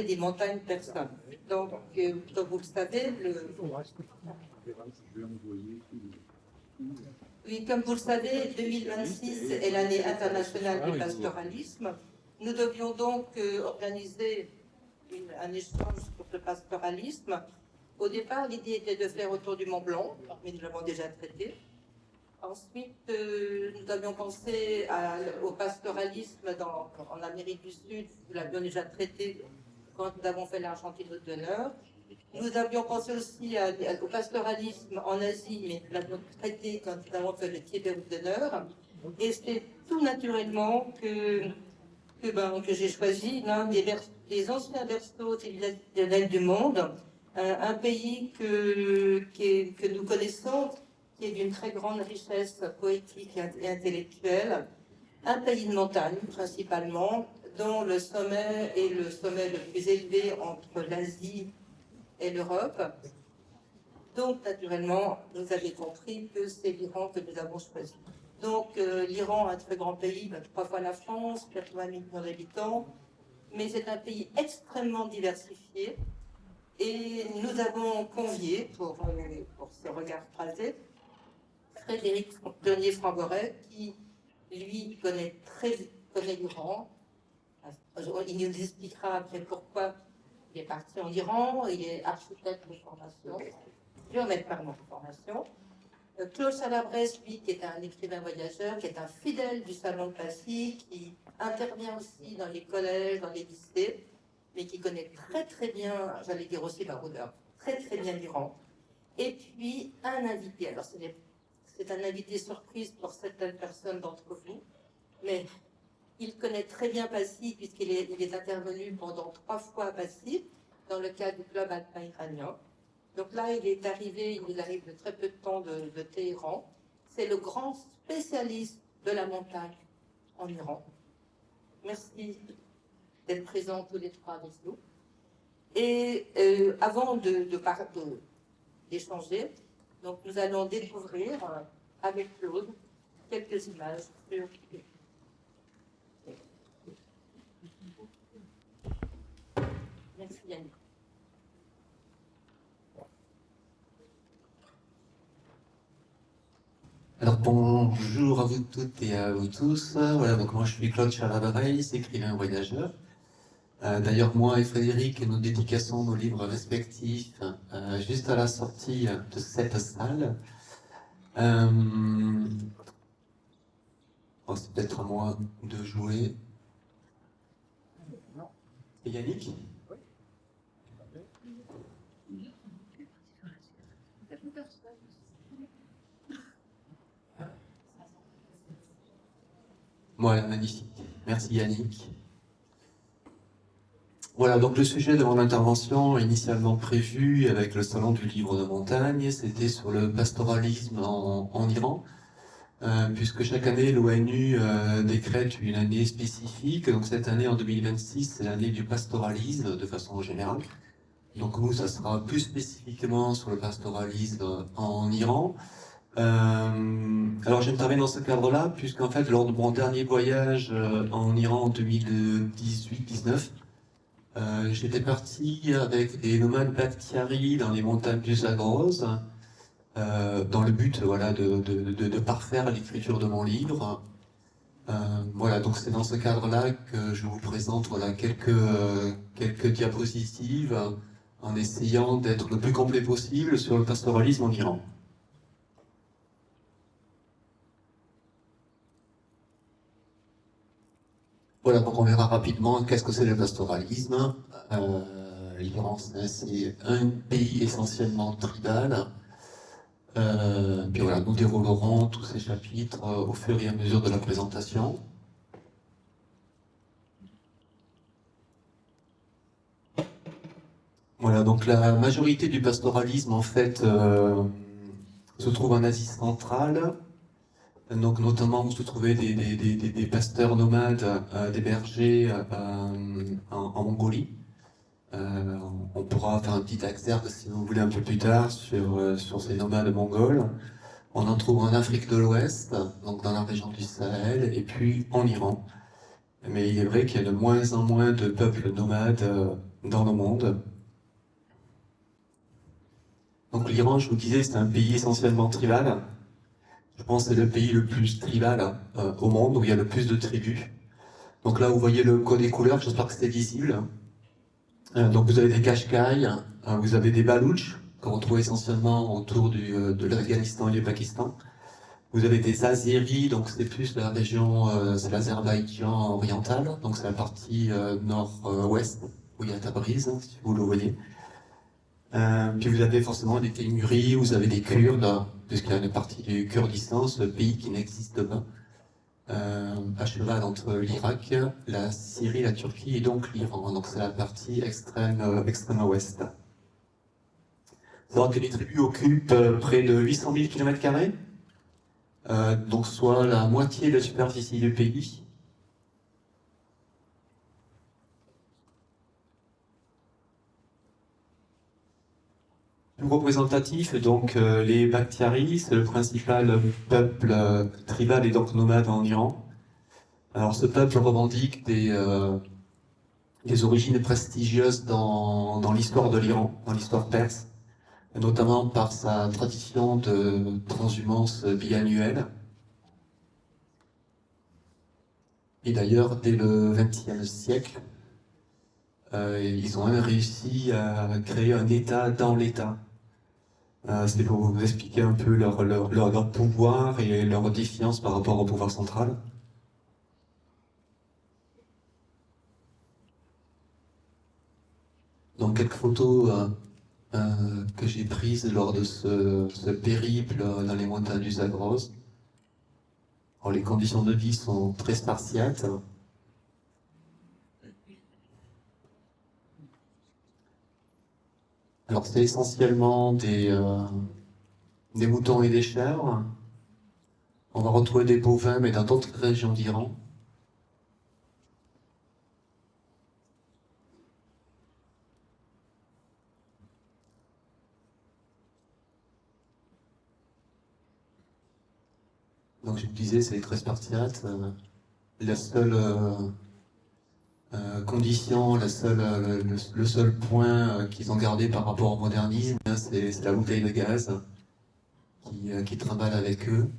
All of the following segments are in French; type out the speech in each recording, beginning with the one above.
des montagnes persanes. Donc, comme vous le savez, oui, comme vous le savez, 2026 est l'année internationale du pastoralisme. Nous devions donc organiser un échange sur le pastoralisme. Au départ, l'idée était de faire autour du Mont Blanc, mais nous l'avons déjà traité. Ensuite, nous avions pensé au pastoralisme en Amérique du Sud, nous l'avions déjà traité quand nous avons fait l'Argentine d'honneur. Nous avions pensé aussi au pastoralisme en Asie, mais nous l'avions traité quand nous avons fait le Tibet d'honneur. Et c'est tout naturellement que j'ai choisi l'un des anciens berceaux civilisationnels du monde, un pays que nous connaissons, qui est d'une très grande richesse poétique et intellectuelle, un pays de montagne principalement, dont le sommet est le sommet le plus élevé entre l'Asie et l'Europe. Donc, naturellement, vous avez compris que c'est l'Iran que nous avons choisi. Donc, l'Iran, un très grand pays, 3 fois la France, 80 millions d'habitants, mais c'est un pays extrêmement diversifié. Et nous avons convié, pour ce regard croisé, Frédéric Denier-Frangoret, qui, lui, connaît l'Iran. Il nous expliquera après pourquoi il est parti en Iran. Il est architecte de formation, géomètre de formation. Claude Salabresse, lui, qui est un écrivain voyageur, qui est un fidèle du Salon de Passy, qui intervient aussi dans les collèges, dans les lycées, mais qui connaît très très bien, j'allais dire aussi baroudeur, très très bien l'Iran. Et puis un invité, alors c'est un invité surprise pour certaines personnes d'entre vous, mais il connaît très bien Passy puisqu'il est intervenu pendant 3 fois à Passy dans le cadre du club alpin iranien. Donc là, il arrive de très peu de temps de Téhéran. C'est le grand spécialiste de la montagne en Iran. Merci d'être présents tous les 3 avec nous. Et avant d'échanger, donc nous allons découvrir avec Claude quelques images sur... Merci Yannick. Alors bonjour à vous toutes et à vous tous. Voilà, donc moi je suis Claude Salabresse, écrivain voyageur. D'ailleurs moi et Frédéric nous dédicassons nos livres respectifs juste à la sortie de cette salle. C'est peut-être à moi de jouer. Et Yannick ? Voilà, magnifique. Merci Yannick. Voilà, donc le sujet de mon intervention initialement prévu avec le Salon du Livre de Montagne, c'était sur le pastoralisme en Iran, puisque chaque année l'ONU décrète une année spécifique. Donc cette année en 2026, c'est l'année du pastoralisme de façon générale. Donc nous, ça sera plus spécifiquement sur le pastoralisme en Iran. Alors j'interviens dans ce cadre-là, puisqu'en fait, lors de mon dernier voyage en Iran en 2018-19, j'étais parti avec des nomades Bakhtiari dans les montagnes du Zagros, dans le but de parfaire l'écriture de mon livre. Voilà, donc c'est dans ce cadre-là que je vous présente quelques diapositives en essayant d'être le plus complet possible sur le pastoralisme en Iran. Voilà, donc on verra rapidement qu'est-ce que c'est le pastoralisme. L'Iran, c'est un pays essentiellement tribal. Puis voilà, nous déroulerons tous ces chapitres au fur et à mesure de la présentation. Voilà, donc la majorité du pastoralisme, en fait, se trouve en Asie centrale. Donc notamment vous trouvez des pasteurs nomades, des bergers en Mongolie. On pourra faire un petit exergue si vous voulez un peu plus tard sur ces nomades mongols. On en trouve en Afrique de l'Ouest, donc dans la région du Sahel, et puis en Iran. Mais il est vrai qu'il y a de moins en moins de peuples nomades dans le monde. Donc l'Iran, je vous disais, c'est un pays essentiellement tribal. Je pense que c'est le pays le plus tribal au monde, où il y a le plus de tribus. Donc là, vous voyez le code des couleurs, j'espère que c'est visible. Donc vous avez des Kashkai, vous avez des Baloutches, qu'on retrouve essentiellement autour de l'Afghanistan et du Pakistan. Vous avez des Azéris, donc c'est plus la région, c'est l'Azerbaïdjan oriental, donc c'est la partie nord-ouest, où il y a Tabriz, si vous le voyez. Puis vous avez forcément des Témuris, vous avez des Kurdes, puisqu'il y a une partie du Kurdistan, ce pays qui n'existe pas, à cheval entre l'Irak, la Syrie, la Turquie et donc l'Iran. Donc c'est la partie extrême ouest. C'est-à-dire que les tribus occupent près de 800 000 km², donc soit la moitié de la superficie du pays. Plus représentatif, donc les Bakhtiaris, c'est le principal peuple tribal et donc nomade en Iran. Alors ce peuple revendique des origines prestigieuses dans l'histoire de l'Iran, dans l'histoire perse, notamment par sa tradition de transhumance biannuelle. Et d'ailleurs, dès le XXe siècle, ils ont même réussi à créer un État dans l'État. C'est pour vous expliquer un peu leur pouvoir et leur défiance par rapport au pouvoir central. Donc quelques photos que j'ai prises lors de ce périple dans les montagnes du Zagros. Alors, les conditions de vie sont très spartiates. Alors c'est essentiellement des moutons et des chèvres. On va retrouver des bovins, mais dans d'autres régions d'Iran. Donc je vous disais, c'est très spartiate. La seule condition, le seul point qu'ils ont gardé par rapport au modernisme, c'est la bouteille de gaz qui trimballe avec eux.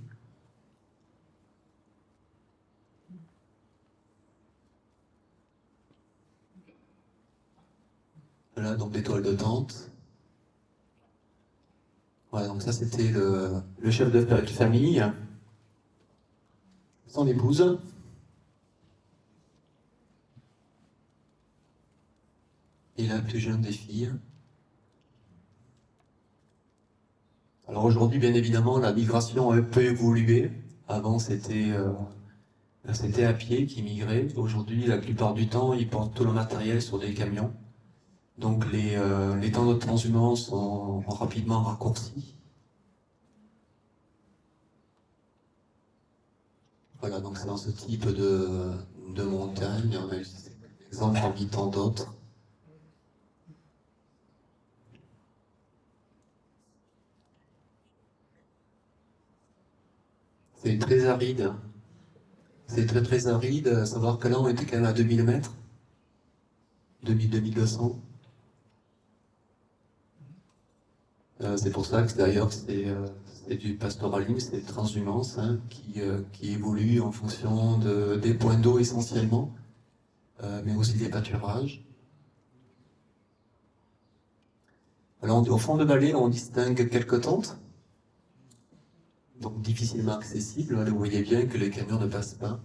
Voilà, donc des toiles de tente. Voilà, donc ça c'était le chef de famille, son épouse. Et la plus jeune des filles. Alors aujourd'hui, bien évidemment, la migration a un peu évolué. Avant, c'était à pied qu'ils migraient. Aujourd'hui, la plupart du temps, ils portent tout le matériel sur des camions. Donc les temps de transhumance sont rapidement raccourcis. Voilà, donc c'est dans ce type de montagne. On a eu cet exemple parmi tant d'autres. C'est très aride. C'est très très aride, à savoir que là on était quand même à 2000 mètres. 2200. C'est pour ça que d'ailleurs c'est du pastoralisme, c'est des transhumances qui évoluent en fonction des points d'eau essentiellement, mais aussi des pâturages. Alors au fond de vallée, on distingue quelques tentes, donc difficilement accessibles. Là, vous voyez bien que les camions ne passent pas.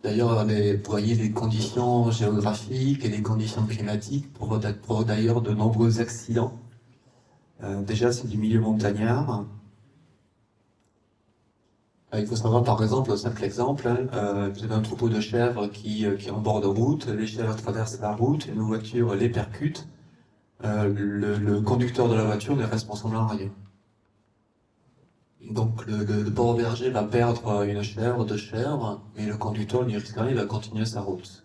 D'ailleurs, vous voyez les conditions géographiques et les conditions climatiques provoquent d'ailleurs de nombreux accidents. Déjà, c'est du milieu montagnard. Il faut savoir, par exemple, un simple exemple, vous avez un troupeau de chèvres qui est en bord de route, les chèvres traversent la route, une voiture les percute, le conducteur de la voiture n'est responsable en rien. Donc le pauvre berger va perdre une chèvre, deux chèvres, mais le conducteur n'y risque rien, il va continuer sa route.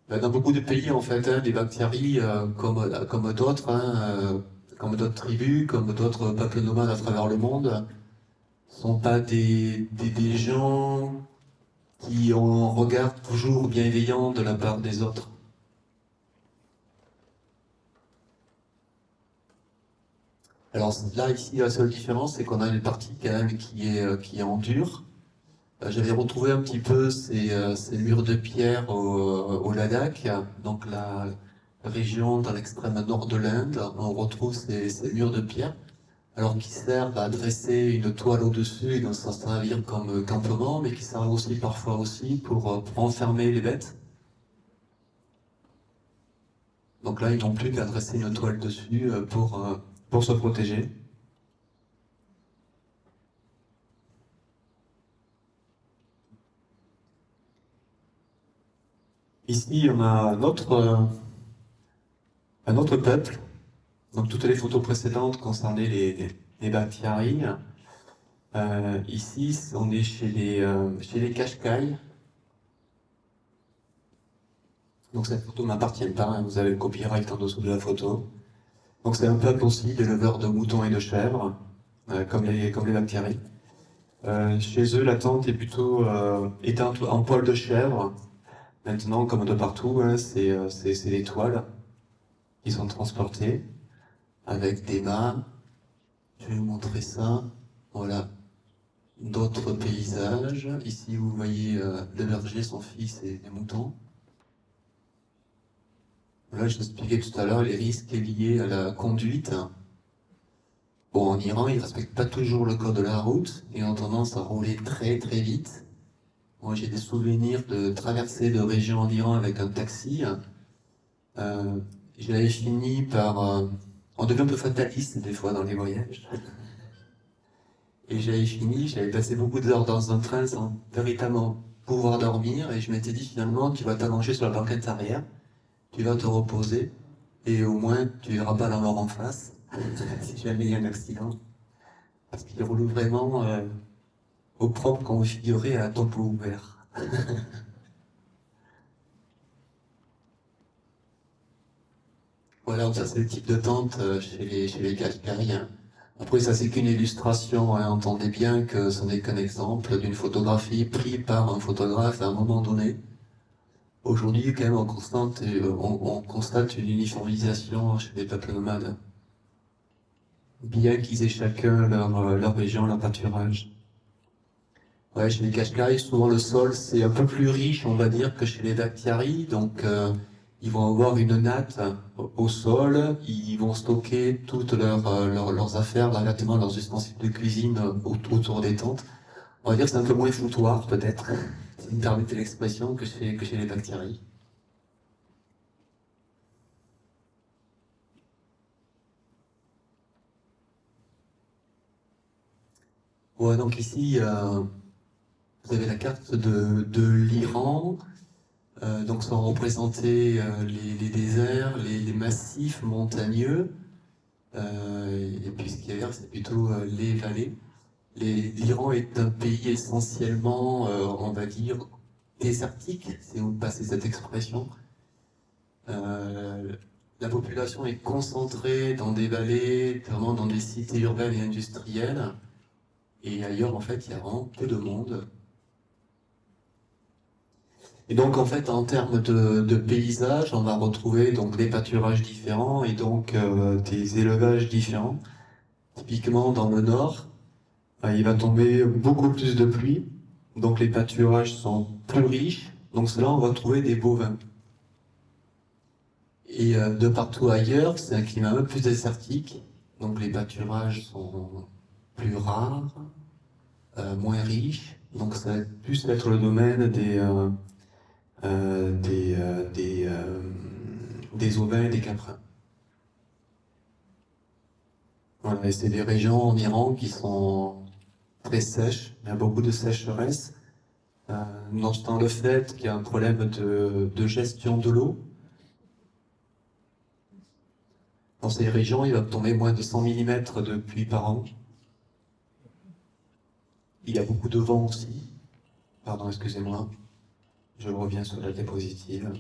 Dans beaucoup de pays, en fait, les Bakhtiaris, comme d'autres tribus, comme d'autres peuples nomades à travers le monde, sont pas des gens qui ont un regard toujours bienveillant de la part des autres. Alors là, ici, la seule différence, c'est qu'on a une partie quand même qui est en dur. J'avais retrouvé un petit peu ces murs de pierre au Ladakh, donc la région dans l'extrême nord de l'Inde. On retrouve ces murs de pierre, alors qui servent à dresser une toile au-dessus et donc s'en servir comme campement, mais qui servent aussi parfois aussi pour enfermer les bêtes. Donc là, ils n'ont plus qu'à dresser une toile dessus pour se protéger. Ici, on a un autre peuple. Donc toutes les photos précédentes concernaient les Bakhtiaris. Ici, on est chez les Qashqai. Donc cette photo ne m'appartient pas, hein, vous avez le copyright en dessous de la photo. Donc c'est un peuple aussi d'éleveurs de moutons et de chèvres, comme les Bakhtiaris. Chez eux, la tente est plutôt éteinte en poil de chèvre. Maintenant, comme de partout, hein, c'est des toiles qui sont transportées avec des mâts. Je vais vous montrer ça. Voilà. D'autres paysages. Ici, vous voyez le berger, son fils et les moutons. Là, je t'expliquais tout à l'heure les risques liés à la conduite. Bon, en Iran, ils ne respectent pas toujours le code de la route et ont tendance à rouler très très vite. Moi, j'ai des souvenirs de traversée de région en Iran avec un taxi. Euh, J'avais fini par... on devient un peu fataliste des fois dans les voyages. Et j'avais passé beaucoup d'heures dans un train sans véritablement pouvoir dormir et je m'étais dit finalement, tu vas t'allonger sur la banquette arrière, tu vas te reposer et au moins tu verras pas la mort en face si jamais il y a un accident. Parce qu'il roule vraiment au propre configuré à tempo ouvert. Voilà, donc ça c'est le type de tente chez les Qashqai. Après, ça c'est qu'une illustration, hein. Entendez bien que ce n'est qu'un exemple d'une photographie prise par un photographe à un moment donné. Aujourd'hui, quand même, on constate une uniformisation chez les peuples nomades, bien qu'ils aient chacun leur région, leur pâturage. Ouais, chez les Qashqai, souvent le sol c'est un peu plus riche, on va dire, que chez les Bakhtiaris, donc ils vont avoir une natte au sol, ils vont stocker toutes leurs affaires, leurs vêtements, leurs ustensiles de cuisine autour des tentes. On va dire que c'est un peu moins foutoir, peut-être, si vous me permettez l'expression, que chez les Bakhtiaris. Ouais, donc ici, vous avez la carte de l'Iran. Donc sont représentés les déserts, les massifs montagneux. Et puis ce qui est vert, c'est plutôt les vallées. L'Iran est un pays essentiellement, on va dire, désertique, si vous passez cette expression. Euh, la population est concentrée dans des vallées, vraiment dans des cités urbaines et industrielles. Et ailleurs, en fait, il y a vraiment peu de monde. Et donc, en fait, en termes de paysage, on va retrouver donc des pâturages différents et donc des élevages différents. Typiquement, dans le nord, il va tomber beaucoup plus de pluie, donc les pâturages sont plus riches. Donc, c'est là on va trouver des bovins. Et de partout ailleurs, c'est un climat un peu plus désertique, donc les pâturages sont plus rares, moins riches. Donc, ça va plus être le domaine des ovins et des caprins. Voilà, et c'est des régions en Iran qui sont très sèches, il y a beaucoup de sécheresse, nonobstant le fait qu'il y a un problème de gestion de l'eau. Dans ces régions, il va tomber moins de 100 mm de pluie par an. Il y a beaucoup de vent aussi. Pardon, excusez-moi, je reviens sur la diapositive.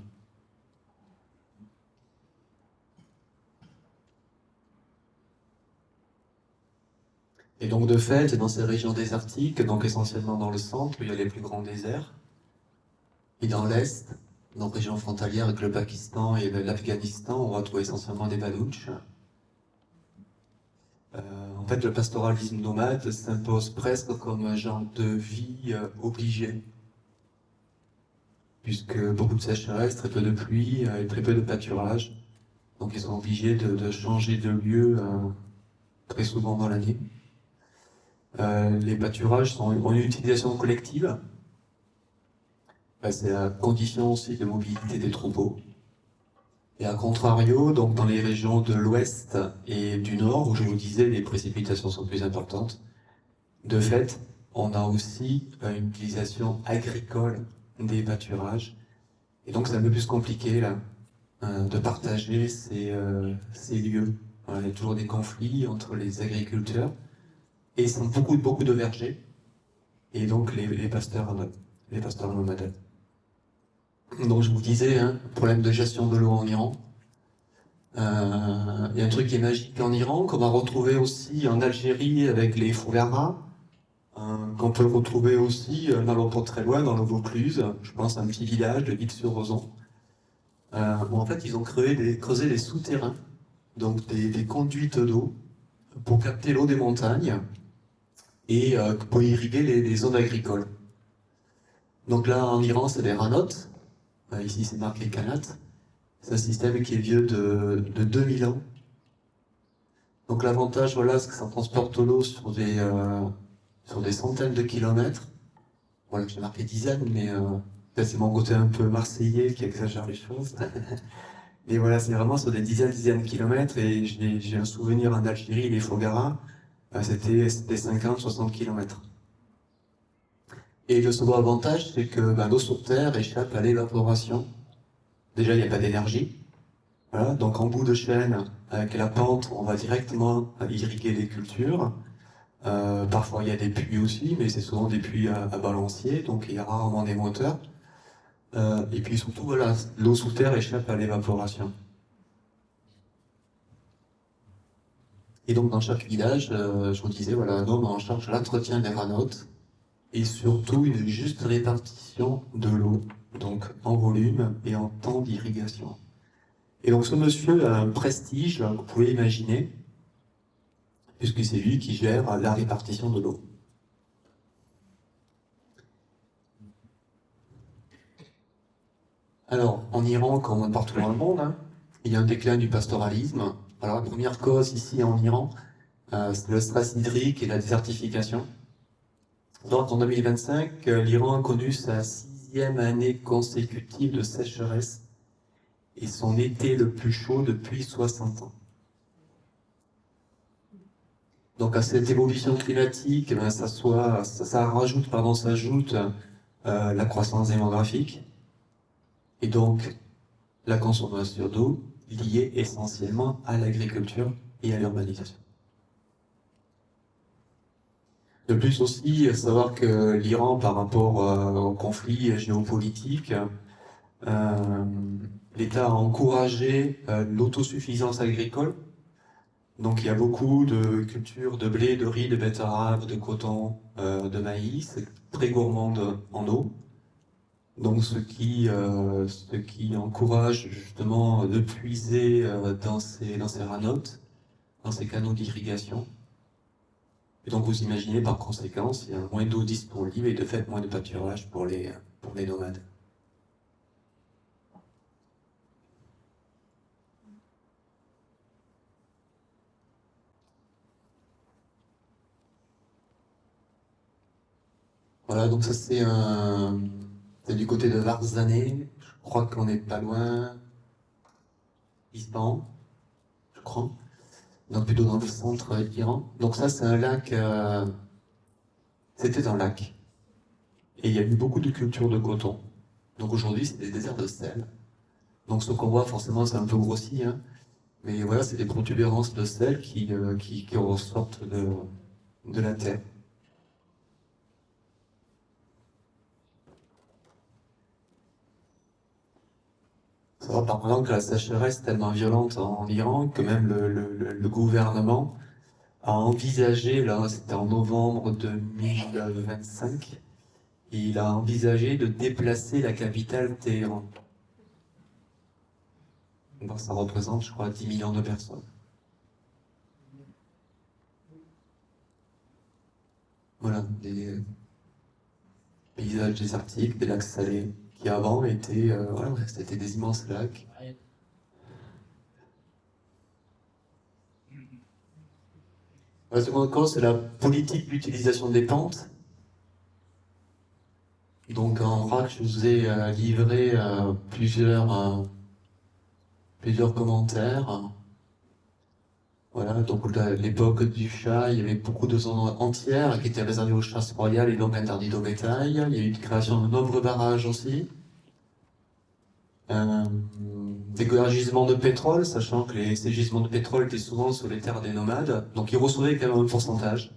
Et donc de fait, dans ces régions désertiques, donc essentiellement dans le centre, où il y a les plus grands déserts, Et dans l'Est, dans régions frontalières avec le Pakistan et l'Afghanistan, on va trouver essentiellement des Baloutches. En fait, le pastoralisme nomade s'impose presque comme un genre de vie obligé, puisque beaucoup de sécheresse, très peu de pluie et très peu de pâturage. Donc ils sont obligés de changer de lieu très souvent dans l'année. Les pâturages ont une utilisation collective. C'est la condition aussi de mobilité des troupeaux. Et à contrario, donc dans les régions de l'ouest et du nord, où je vous disais les précipitations sont plus importantes, de fait, on a aussi une utilisation agricole des pâturages. Et donc c'est un peu plus compliqué là, de partager ces lieux. Voilà, il y a toujours des conflits entre les agriculteurs, et ils sont beaucoup de vergers, et donc les pasteurs nomades. Donc je vous disais, hein, problème de gestion de l'eau en Iran. Il y a un truc qui est magique en Iran, qu'on va retrouver aussi en Algérie avec les Fougara, qu'on peut retrouver aussi, non pas très loin, dans le Vaucluse, je pense à un petit village de Ville-sur-Ozon, où en fait ils ont creusé des souterrains, donc des conduites d'eau, pour capter l'eau des montagnes et pour irriguer les zones agricoles. Donc là en Iran c'est des ranotes, ici c'est marqué Kanat. C'est un système qui est vieux de 2000 ans. Donc l'avantage, voilà, c'est que ça transporte l'eau sur des centaines de kilomètres. Voilà, j'ai marqué dizaines, mais c'est mon côté un peu marseillais qui exagère les choses. Mais voilà, c'est vraiment sur des dizaines de kilomètres, et j'ai un souvenir en Algérie, les Fougara, c'était 50-60 kilomètres. Et le second avantage, c'est que l'eau sur Terre échappe à l'évaporation. Déjà, il n'y a pas d'énergie. Voilà, donc en bout de chaîne, avec la pente, on va directement irriguer les cultures. Parfois il y a des puits aussi, mais c'est souvent des puits à balancier, donc il y a rarement des moteurs. Et puis surtout, voilà, l'eau sous terre échappe à l'évaporation. Et donc dans chaque village, je vous disais, voilà, un homme en charge l'entretien des ranotes et surtout une juste répartition de l'eau, donc en volume et en temps d'irrigation. Et donc ce monsieur a un prestige, vous pouvez imaginer, puisque c'est lui qui gère la répartition de l'eau. Alors, en Iran, comme partout dans le monde, hein, il y a un déclin du pastoralisme. Alors, la première cause ici en Iran, c'est le stress hydrique et la désertification. Donc, en 2025, l'Iran a connu sa 6e année consécutive de sécheresse et son été le plus chaud depuis 60 ans. Donc, à cette évolution climatique, s'ajoute la croissance démographique et donc la consommation d'eau liée essentiellement à l'agriculture et à l'urbanisation. De plus aussi, savoir que l'Iran, par rapport au conflit géopolitique, l'État a encouragé l'autosuffisance agricole. Donc il y a beaucoup de cultures de blé, de riz, de betterave, de coton, de maïs, très gourmandes en eau. Donc ce qui encourage justement de puiser dans ces ranotes, dans ces canaux d'irrigation. Et donc vous imaginez par conséquence, il y a moins d'eau disponible et de fait moins de pâturage pour les nomades. Voilà, donc ça c'est du côté de Varzaneh, je crois qu'on n'est pas loin, Ispahan, je crois, donc plutôt dans le centre d'Iran. Donc ça c'est un lac, c'était un lac, et il y a eu beaucoup de cultures de coton. Donc aujourd'hui c'est des déserts de sel. Donc ce qu'on voit forcément c'est un peu grossi, hein, mais voilà c'est des protubérances de sel qui ressortent de la terre. Savoir par exemple que la sécheresse est tellement violente en Iran que même le gouvernement a envisagé, là c'était en novembre 2025, il a envisagé de déplacer la capitale Téhéran. Donc ça représente, je crois, 10 millions de personnes. Voilà, des paysages désertiques, des lacs salés, qui avant étaient, voilà, c'était des immenses lacs. La seconde cause, c'est la politique d'utilisation des pentes. Donc en vrac, je vous ai livré plusieurs commentaires. Voilà, donc à l'époque du chat, il y avait beaucoup de zones entières qui étaient réservées aux chasses royales et donc interdites au bétail. Il y a eu une création de nombreux barrages aussi. Des gisements de pétrole, sachant que ces gisements de pétrole étaient souvent sur les terres des nomades. Donc ils recevaient quand même un pourcentage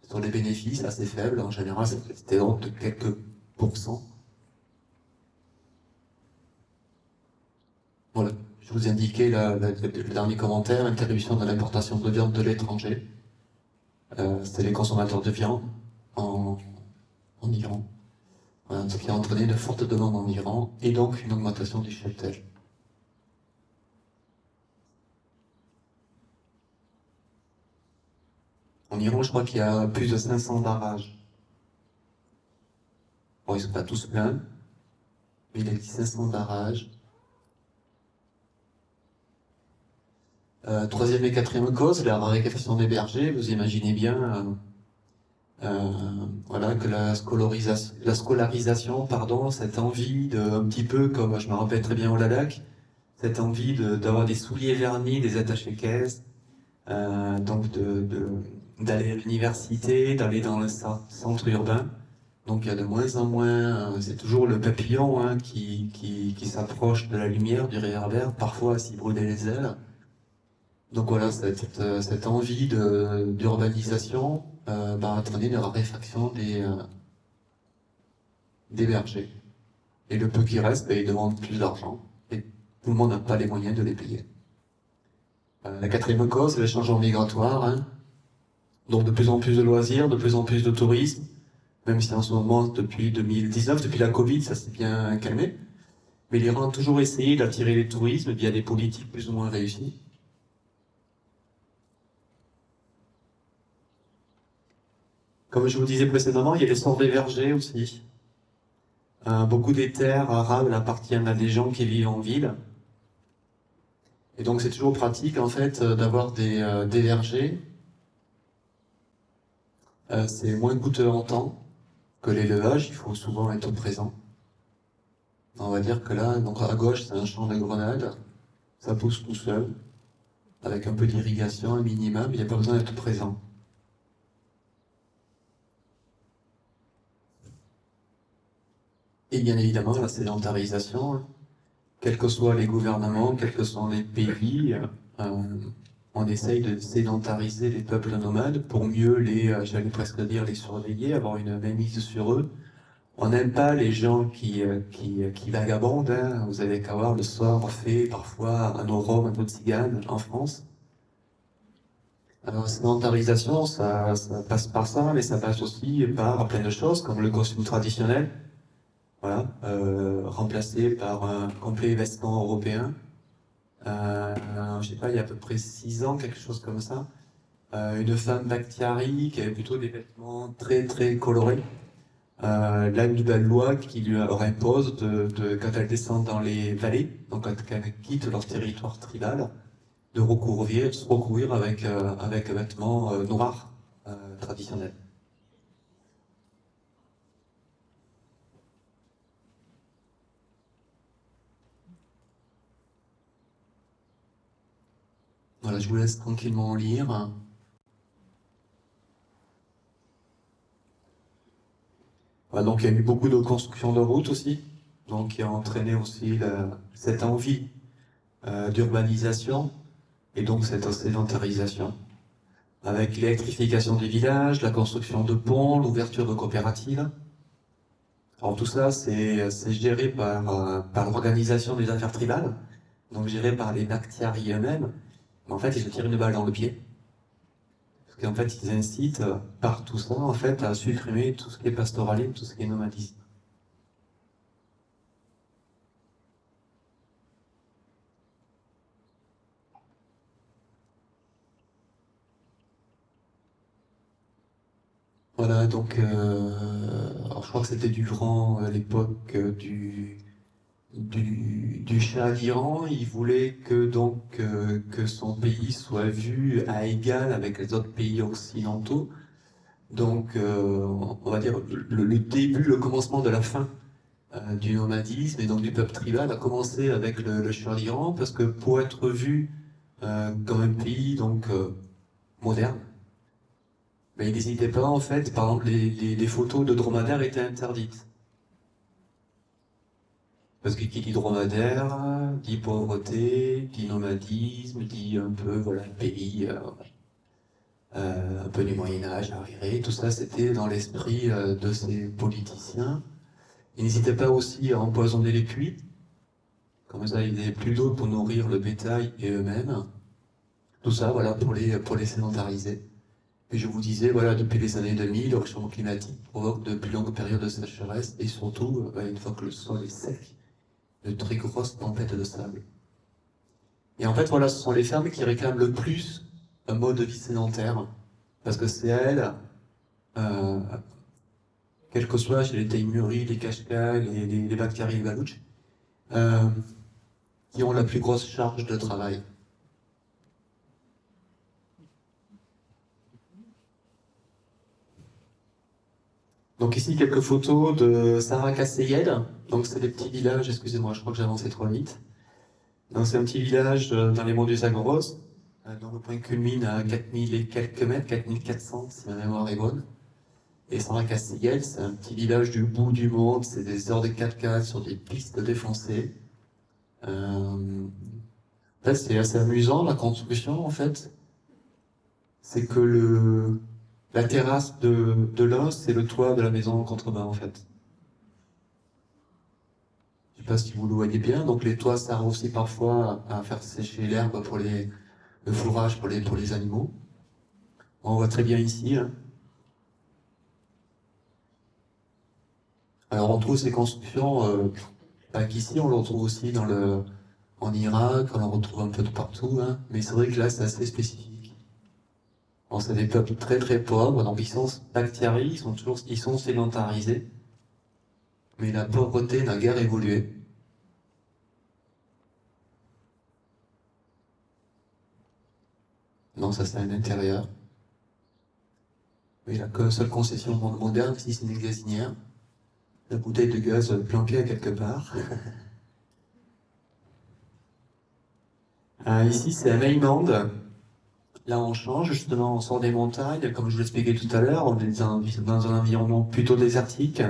sur les bénéfices assez faibles. En général, c'était donc de quelques pourcents. Voilà. Je vous indiquais le dernier commentaire, interruption de l'importation de viande de l'étranger. C'était les consommateurs de viande en Iran. Voilà, ce qui a entraîné de fortes demandes en Iran et donc une augmentation du cheptel. En Iran, je crois qu'il y a plus de 500 barrages. Bon, ils ne sont pas tous pleins, mais il y a 500 barrages. Troisième et quatrième cause, la raréfaction des bergers. Vous imaginez bien voilà, que la scolarisation, pardon, cette envie de, un petit peu comme je me rappelle très bien au Ladakh, cette envie d'avoir des souliers vernis, des attachés-caisses, donc d'aller à l'université, d'aller dans le centre urbain. Donc il y a de moins en moins, c'est toujours le papillon hein, qui s'approche de la lumière, du réverbère, parfois s'y brûler les ailes. Donc voilà, cette envie d'urbanisation va entraîner une raréfaction des bergers. Et le peu qui reste, ils demandent plus d'argent. Et tout le monde n'a pas les moyens de les payer. La quatrième cause, c'est le changement migratoire. Hein. Donc de plus en plus de loisirs, de plus en plus de tourisme. Même si en ce moment, depuis 2019, depuis la Covid, ça s'est bien calmé. Mais l'Iran a toujours essayé d'attirer les tourismes via des politiques plus ou moins réussies. Comme je vous disais précédemment, il y a l'essor des vergers aussi. Beaucoup des terres arables appartiennent à des gens qui vivent en ville. Et donc c'est toujours pratique en fait d'avoir des vergers. C'est moins coûteux en temps que l'élevage, il faut souvent être présent. On va dire que là, donc à gauche, c'est un champ de grenades. Ça pousse tout seul, avec un peu d'irrigation, un minimum, il n'y a pas besoin d'être présent. Et bien évidemment, la sédentarisation, hein. Quels que soient les gouvernements, quels que soient les pays, on essaye de sédentariser les peuples nomades pour mieux j'allais presque dire les surveiller, avoir une mainmise sur eux. On n'aime pas les gens qui vagabondent, hein. Vous avez qu'à voir le sort fait parfois à nos Roms, à nos Tziganes en France. Alors, la sédentarisation, ça passe par ça, mais ça passe aussi par plein de choses, comme le costume traditionnel. Voilà, remplacé par un complet vestement européen. Je sais pas, il y a à peu près 6 ans, quelque chose comme ça. Une femme Bakhtiari qui avait plutôt des vêtements très très colorés. Là, une nouvelle loi qui lui leur impose quand elle descend dans les vallées, donc quand elle quitte leur territoire tribal, de se recouvrir avec un vêtement noir traditionnel. Voilà, je vous laisse tranquillement lire. Voilà, donc il y a eu beaucoup de construction de routes aussi, donc qui a entraîné aussi cette envie d'urbanisation et donc cette sédentarisation. Avec l'électrification des villages, la construction de ponts, l'ouverture de coopératives. Alors tout ça, c'est géré par l'organisation des affaires tribales, donc géré par les Bakhtiari eux-mêmes. Mais en fait, ils se tirent une balle dans le pied. qu'en fait, ils incitent par tout ça, en fait, à supprimer tout ce qui est pastoralisme, tout ce qui est nomadisme. Voilà, donc, alors je crois que c'était durant l'époque du Shah d'Iran. Il voulait que donc que son pays soit vu à égal avec les autres pays occidentaux. Donc, on va dire le début, le commencement de la fin du nomadisme et donc du peuple tribal a commencé avec le Shah d'Iran parce que pour être vu comme un pays donc moderne, mais il n'hésitait pas en fait. Par exemple, les photos de dromadaires étaient interdites. Parce que qui dit dromadaire, dit pauvreté, dit nomadisme, dit un peu, voilà, pays un peu du Moyen-Âge arriéré. Tout ça, c'était dans l'esprit de ces politiciens. Ils n'hésitaient pas aussi à empoisonner les puits. Comme ça, ils n'avaient plus d'eau pour nourrir le bétail et eux-mêmes. Tout ça, voilà, pour les sédentariser. Et je vous disais, voilà, depuis les années 2000, le réchauffement climatique provoque de plus longues périodes de sécheresse et surtout, une fois que le sol est sec, de très grosses tempêtes de sable. Et en fait, voilà, ce sont les fermes qui réclament le plus un mode de vie sédentaire, parce que c'est à elles, euh, quel que soit chez les taïmuris, les kashkas, les bactéries, les balouches, euh, qui ont la plus grosse charge de travail. Donc ici, quelques photos de Sarah Kasseyed. Donc c'est des petits villages, excusez-moi, je crois que j'ai avancé trop vite. Donc c'est un petit village dans les monts du Zagros, dont le point culmine à 4000 et quelques mètres, 4400 si ma mémoire est bonne. Et Sarah Castiel, c'est un petit village du bout du monde, c'est des heures de 4x4 sur des pistes défoncées. En fait, c'est assez amusant la construction en fait. C'est que la terrasse de l'un, c'est le toit de la maison en contrebas en fait. Je sais pas si vous le voyez bien, donc les toits servent aussi parfois à faire sécher l'herbe pour le fourrage pour les animaux. On voit très bien ici, hein. Alors on trouve ces constructions, pas qu'ici, on le retrouve aussi en Irak, on le retrouve un peu de partout, hein. Mais c'est vrai que là c'est assez spécifique. Bon, c'est des peuples très très pauvres, donc ils sont bactiarisés, ils sont sédentarisés, mais la pauvreté n'a guère évolué. Donc ça c'est à l'intérieur. Oui, la seule concession au monde moderne, ici c'est une gazinière. La bouteille de gaz planquée à quelque part. Ici c'est à Mainland. Là, on change, justement, on sort des montagnes, comme je vous l'expliquais tout à l'heure, on est dans un environnement plutôt désertique.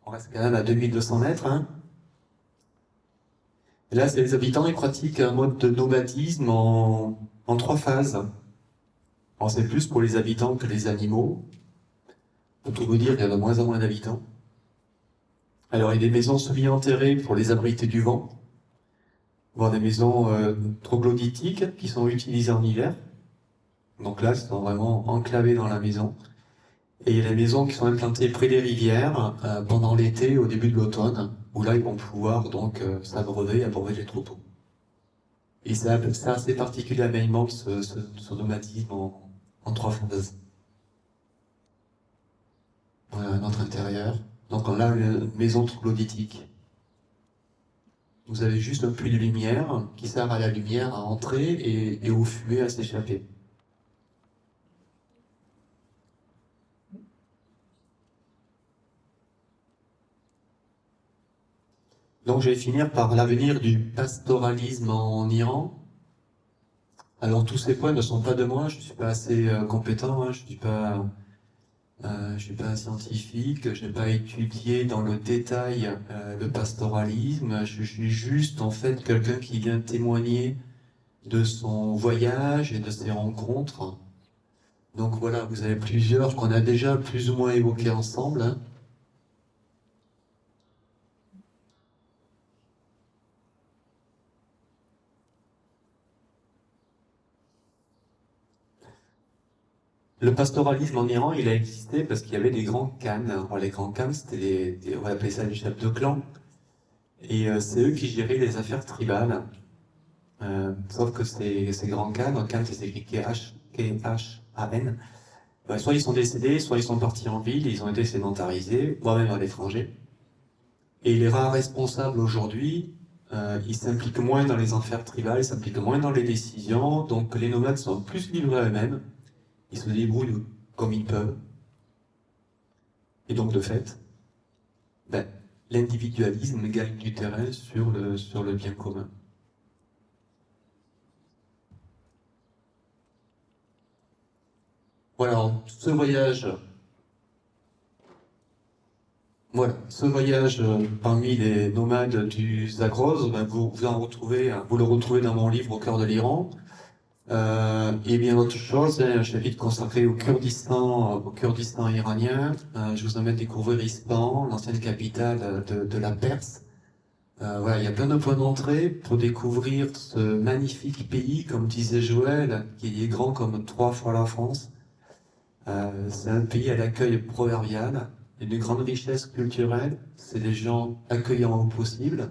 On reste quand même à 2200 mètres, hein. Et là, c'est les habitants, ils pratiquent un mode de nomadisme en trois phases. Alors, c'est plus pour les habitants que les animaux. Pour tout vous dire, il y a de moins en moins d'habitants. Alors, il y a des maisons semi-enterrées pour les abriter du vent, voire des maisons troglodytiques qui sont utilisées en hiver. Donc là, ils sont vraiment enclavés dans la maison. Et il y a des maisons qui sont implantées près des rivières pendant l'été, au début de l'automne, où là ils vont pouvoir donc s'abreuver et abreuver les troupeaux. Et c'est assez particulier à Maymont, ce nomadisme en trois phases. Voilà notre intérieur. Donc on a une maison troglodytique. Vous avez juste un puits de lumière qui sert à la lumière à entrer et aux fumées à s'échapper. Donc je vais finir par l'avenir du pastoralisme en Iran. Alors tous ces points ne sont pas de moi, je suis pas assez compétent, hein, je suis pas un scientifique, je n'ai pas étudié dans le détail le pastoralisme, je suis juste en fait quelqu'un qui vient témoigner de son voyage et de ses rencontres. Donc voilà, vous avez plusieurs qu'on a déjà plus ou moins évoqués ensemble, hein. Le pastoralisme en Iran, il a existé parce qu'il y avait des grands khans. Alors, les grands khans, c'était on va appeler ça des chefs de clan. Et c'est eux qui géraient les affaires tribales. Sauf que ces grands khans, khan c'est écrit K-H-A-N, soit ils sont décédés, soit ils sont partis en ville, ils ont été sédentarisés, voire même à l'étranger. Et les rares responsables aujourd'hui, ils s'impliquent moins dans les affaires tribales, ils s'impliquent moins dans les décisions, donc les nomades sont plus livrés à eux-mêmes, ils se débrouillent comme ils peuvent. Et donc de fait, ben, l'individualisme gagne du terrain sur le bien commun. Voilà, ce voyage parmi les nomades du Zagros, ben, vous le retrouvez dans mon livre Au cœur de l'Iran. Et bien autre chose, un chapitre consacré au Kurdistan iranien. Je vous emmène découvrir Ispahan, l'ancienne capitale de la Perse. Voilà, il y a plein de points d'entrée pour découvrir ce magnifique pays, comme disait Joël, qui est grand comme 3 fois la France. C'est un pays à l'accueil proverbial, une grande richesse culturelle, c'est des gens accueillants au possible.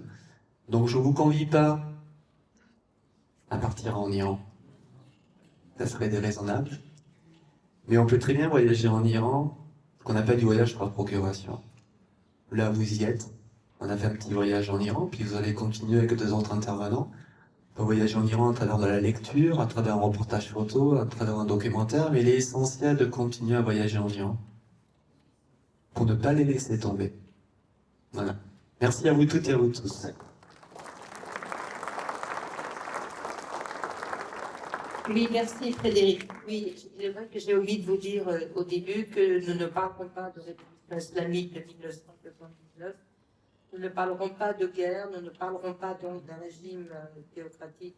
Donc je ne vous convie pas à partir en Iran, ça serait déraisonnable. Mais on peut très bien voyager en Iran, ce qu'on appelle du voyage par procuration. Là vous y êtes, on a fait un petit voyage en Iran, puis vous allez continuer avec 2 autres intervenants. On peut voyager en Iran à travers de la lecture, à travers un reportage photo, à travers un documentaire, mais il est essentiel de continuer à voyager en Iran pour ne pas les laisser tomber. Voilà. Merci à vous toutes et à vous tous. Oui, merci Frédéric. Oui, c'est vrai que j'ai oublié de vous dire au début que nous ne parlerons pas de révolution islamique de 1979. Nous ne parlerons pas de guerre, nous ne parlerons pas donc d'un régime théocratique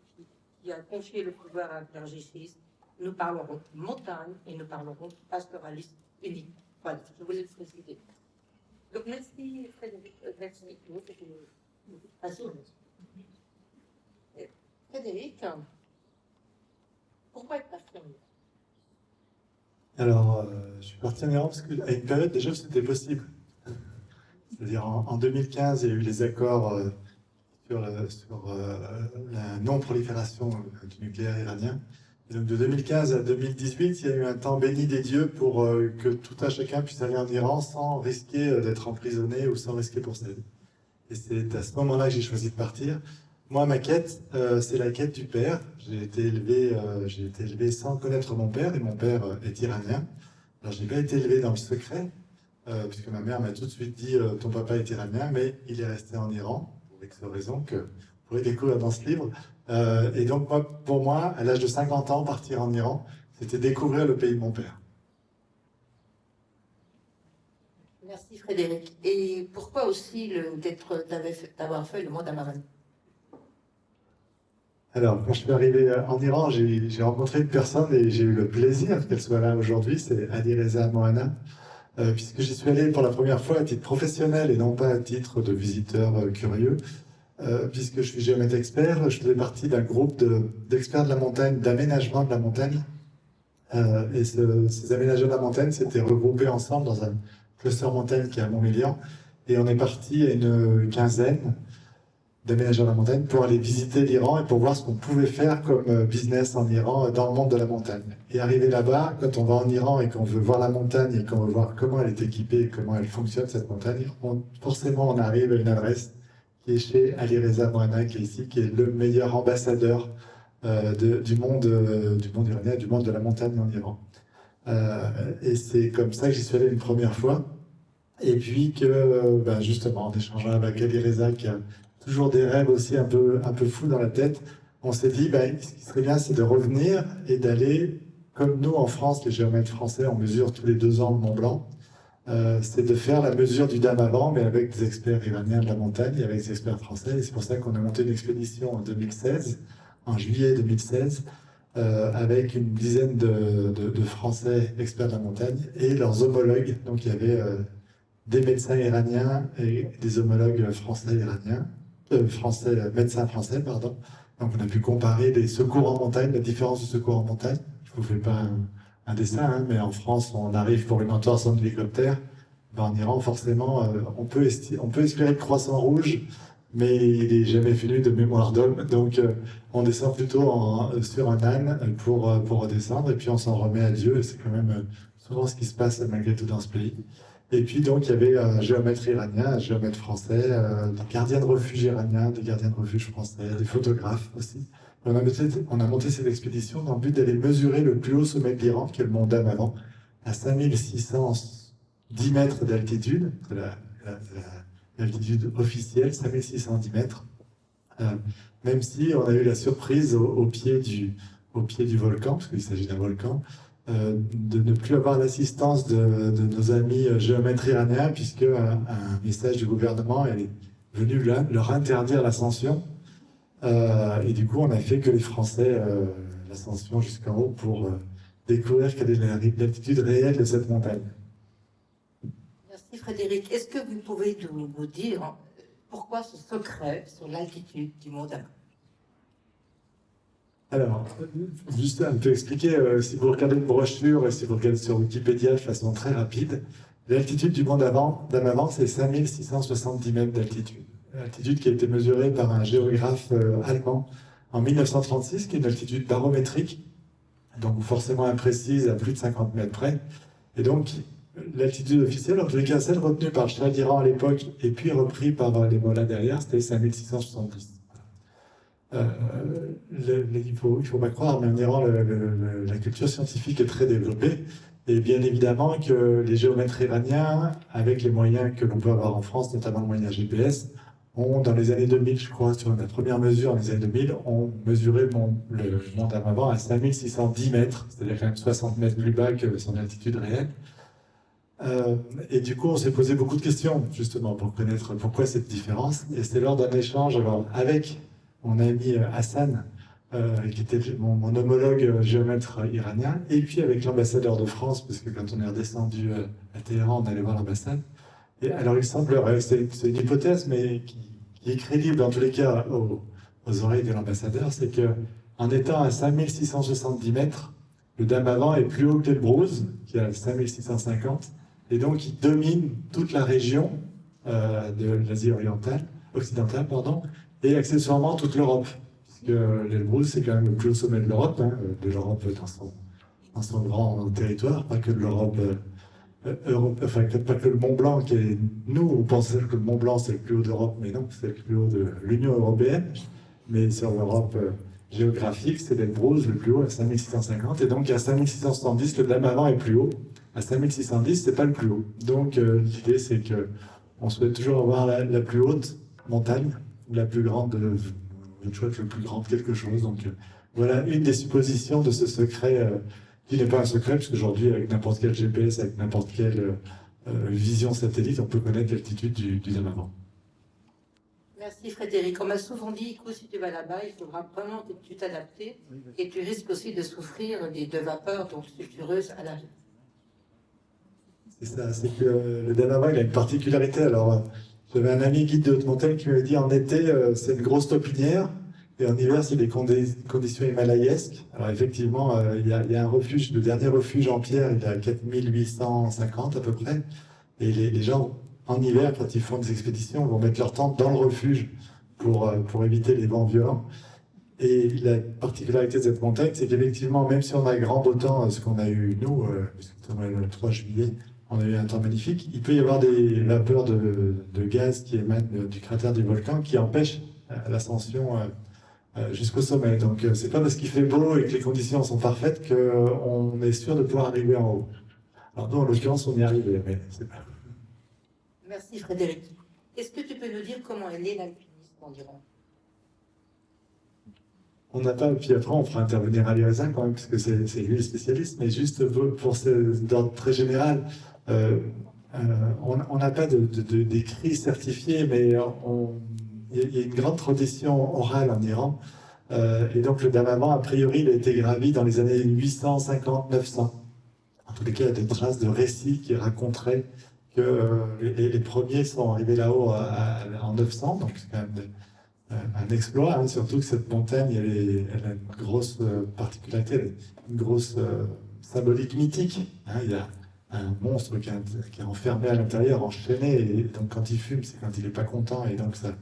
qui a confié le pouvoir à un clergé chiite. Nous parlerons de montagne et nous parlerons de pastoralisme unique. Voilà, je voulais le préciser. Donc merci Frédéric. Merci. Frédéric, pourquoi être parti en Iran? Alors, je suis parti en Iran parce qu'à une période déjà c'était possible. C'est-à-dire en 2015, il y a eu les accords sur la non-prolifération du nucléaire iranien. Et donc de 2015 à 2018, il y a eu un temps béni des dieux pour que tout un chacun puisse aller en Iran sans risquer d'être emprisonné ou sans risquer pour sa vie. Et c'est à ce moment-là que j'ai choisi de partir. Moi, ma quête, c'est la quête du père. J'ai été élevé sans connaître mon père, et mon père est iranien. Alors, je n'ai pas été élevé dans le secret, puisque ma mère m'a tout de suite dit ton papa est iranien, mais il est resté en Iran, pour X raisons que vous pourrez découvrir dans ce livre. Et donc, pour moi, à l'âge de 50 ans, partir en Iran, c'était découvrir le pays de mon père. Merci Frédéric. Et pourquoi aussi d'avoir fait le monde amaran? Alors, quand je suis arrivé en Iran, j'ai rencontré une personne et j'ai eu le plaisir qu'elle soit là aujourd'hui, c'est Alireza Mohana, puisque j'y suis allé pour la première fois à titre professionnel et non pas à titre de visiteur curieux, puisque je suis géomètre expert, je faisais partie d'un groupe d'experts de la montagne, d'aménagement de la montagne, et ces aménageurs de la montagne s'étaient regroupés ensemble dans un cluster montagne qui est à Montmélian, et on est parti à une quinzaine d'aménageurs de la montagne pour aller visiter l'Iran et pour voir ce qu'on pouvait faire comme business en Iran dans le monde de la montagne. Et arrivé là-bas, quand on va en Iran et qu'on veut voir la montagne et qu'on veut voir comment elle est équipée et comment elle fonctionne, cette montagne, forcément on arrive à une adresse qui est chez Alireza Mohana, qui est ici, qui est le meilleur ambassadeur du monde iranien, du monde de la montagne en Iran. Et c'est comme ça que j'y suis allé une première fois. Et puis que, justement, en échangeant avec Alireza, qui a toujours des rêves aussi un peu fous dans la tête, on s'est dit, ce qui serait bien, c'est de revenir et d'aller, comme nous en France, les géomètres français, on mesure tous les 2 ans le Mont Blanc, c'est de faire la mesure du Damavand, mais avec des experts iraniens de la montagne et avec des experts français. Et c'est pour ça qu'on a monté une expédition en 2016, en juillet 2016, avec une dizaine de Français experts de la montagne et leurs homologues. Donc il y avait des médecins iraniens et des homologues français-iraniens. Médecins français, pardon. Donc on a pu comparer les secours en montagne, la différence de secours en montagne. Je ne vous fais pas un dessin, hein, mais en France, on arrive pour une entorse en hélicoptère. Ben, en Iran, forcément, on peut espérer le croissant rouge, mais il n'est jamais venu de mémoire d'homme. Donc, on descend plutôt sur un âne pour redescendre, et puis on s'en remet à Dieu. Et c'est quand même souvent ce qui se passe malgré tout dans ce pays. Et puis, donc, il y avait un géomètre iranien, un géomètre français, des gardiens de refuge iraniens, des gardiens de refuge français, des photographes aussi. On a monté cette expédition dans le but d'aller mesurer le plus haut sommet de l'Iran, qui est le mont Damavand, à 5610 mètres d'altitude, l'altitude officielle, 5610 mètres. Même si on a eu la surprise au pied du volcan, parce qu'il s'agit d'un volcan, de ne plus avoir l'assistance de nos amis géomètres iraniens, puisque un message du gouvernement est venu leur interdire l'ascension. Et du coup, on n'a fait que les Français, l'ascension jusqu'en haut, pour découvrir quelle est l'altitude réelle de cette montagne. Merci Frédéric. Est-ce que vous pouvez nous dire pourquoi ce secret sur l'altitude du mont Damavand? Alors, juste un peu expliquer, si vous regardez une brochure et si vous regardez sur Wikipédia de façon très rapide, l'altitude du mont Damavand, c'est 5670 mètres d'altitude. L'altitude qui a été mesurée par un géographe allemand en 1936, qui est une altitude barométrique, donc forcément imprécise à plus de 50 mètres près. Et donc, l'altitude officielle, en tous les cas, celle retenue par le Shah d'Iran à l'époque, et puis repris par les mollahs derrière, c'était 5670. Il faut pas croire, mais en Iran, la culture scientifique est très développée. Et bien évidemment que les géomètres iraniens, avec les moyens que l'on peut avoir en France, notamment le moyen GPS, ont, dans les années 2000, je crois, sur la première mesure, dans les années 2000, ont mesuré le mont Damavand à 5610 mètres, c'est-à-dire quand même 60 mètres plus bas que son altitude réelle. Et du coup, on s'est posé beaucoup de questions, justement, pour connaître pourquoi cette différence. Et c'est lors d'un échange avec mon ami Hassan, qui était mon homologue géomètre iranien, et puis avec l'ambassadeur de France, parce que quand on est redescendu à Téhéran, on allait voir l'ambassade. Et alors, il semblerait, c'est une hypothèse, mais qui est crédible en tous les cas aux oreilles de l'ambassadeur, c'est qu'en étant à 5670 mètres, le Damavand est plus haut que l'Elbrouz, qui est à 5650, et donc il domine toute la région de l'Asie occidentale, et accessoirement toute l'Europe, puisque l'Elbrouz c'est quand même le plus haut sommet de l'Europe dans son grand territoire, pas que de l'Europe, enfin pas que le Mont Blanc qui est. Nous on pensait que le Mont Blanc c'est le plus haut d'Europe, mais non, c'est le plus haut de l'Union européenne, mais sur l'Europe géographique, c'est l'Elbrouz le plus haut à 5650, et donc à 5670 le Damavand est plus haut. À 5610, c'est pas le plus haut. Donc l'idée, c'est qu'on souhaite toujours avoir la plus haute montagne, la plus grande, le plus grand de quelque chose. Donc voilà une des suppositions de ce secret, qui n'est pas un secret, parce qu'aujourd'hui, avec n'importe quel GPS, avec n'importe quelle vision satellite, on peut connaître l'altitude du Damavand. Merci Frédéric. On m'a souvent dit, écoute, si tu vas là-bas, il faudra vraiment que tu t'adaptes, et tu risques aussi de souffrir de vapeurs donc sulfureuses à l'arrivée. C'est ça, c'est que le Damavand, il a une particularité. Alors, j'avais un ami guide de haute montagne qui m'avait dit en été, c'est une grosse taupinière, et en hiver, c'est des conditions himalayesques. Alors, effectivement, il y a un refuge, le dernier refuge en pierre, il est à 4850 à peu près. Et les gens, en hiver, quand ils font des expéditions, vont mettre leur tente dans le refuge pour éviter les vents violents. Et la particularité de cette montagne, c'est qu'effectivement, même si on a grand beau temps, ce qu'on a eu nous, le 3 juillet, on a eu un temps magnifique, il peut y avoir des vapeurs de gaz qui émanent du cratère du volcan qui empêchent l'ascension jusqu'au sommet. Donc c'est pas parce qu'il fait beau et que les conditions sont parfaites qu'on est sûr de pouvoir arriver en haut. Alors nous, en l'occurrence, on y est arrivé, mais c'est pas... Merci Frédéric. Est-ce que tu peux nous dire comment est né l'alpinisme en Iran? On n'a pas, puis après on fera intervenir Ali Reza quand même, parce que c'est lui le spécialiste, mais juste pour d'ordre très général, on n'a pas d'écrit certifié, mais il y a une grande tradition orale en Iran, et donc le Damavand, a priori, il a été gravi dans les années 850-900. En tous les cas, il y a des traces de récits qui raconteraient que les premiers sont arrivés là-haut en 900, donc c'est quand même un exploit, surtout que cette montagne, elle a une grosse particularité, une grosse symbolique mythique. Hein, il y a un monstre qui est enfermé à l'intérieur, enchaîné, et donc quand il fume, c'est quand il n'est pas content, et donc ça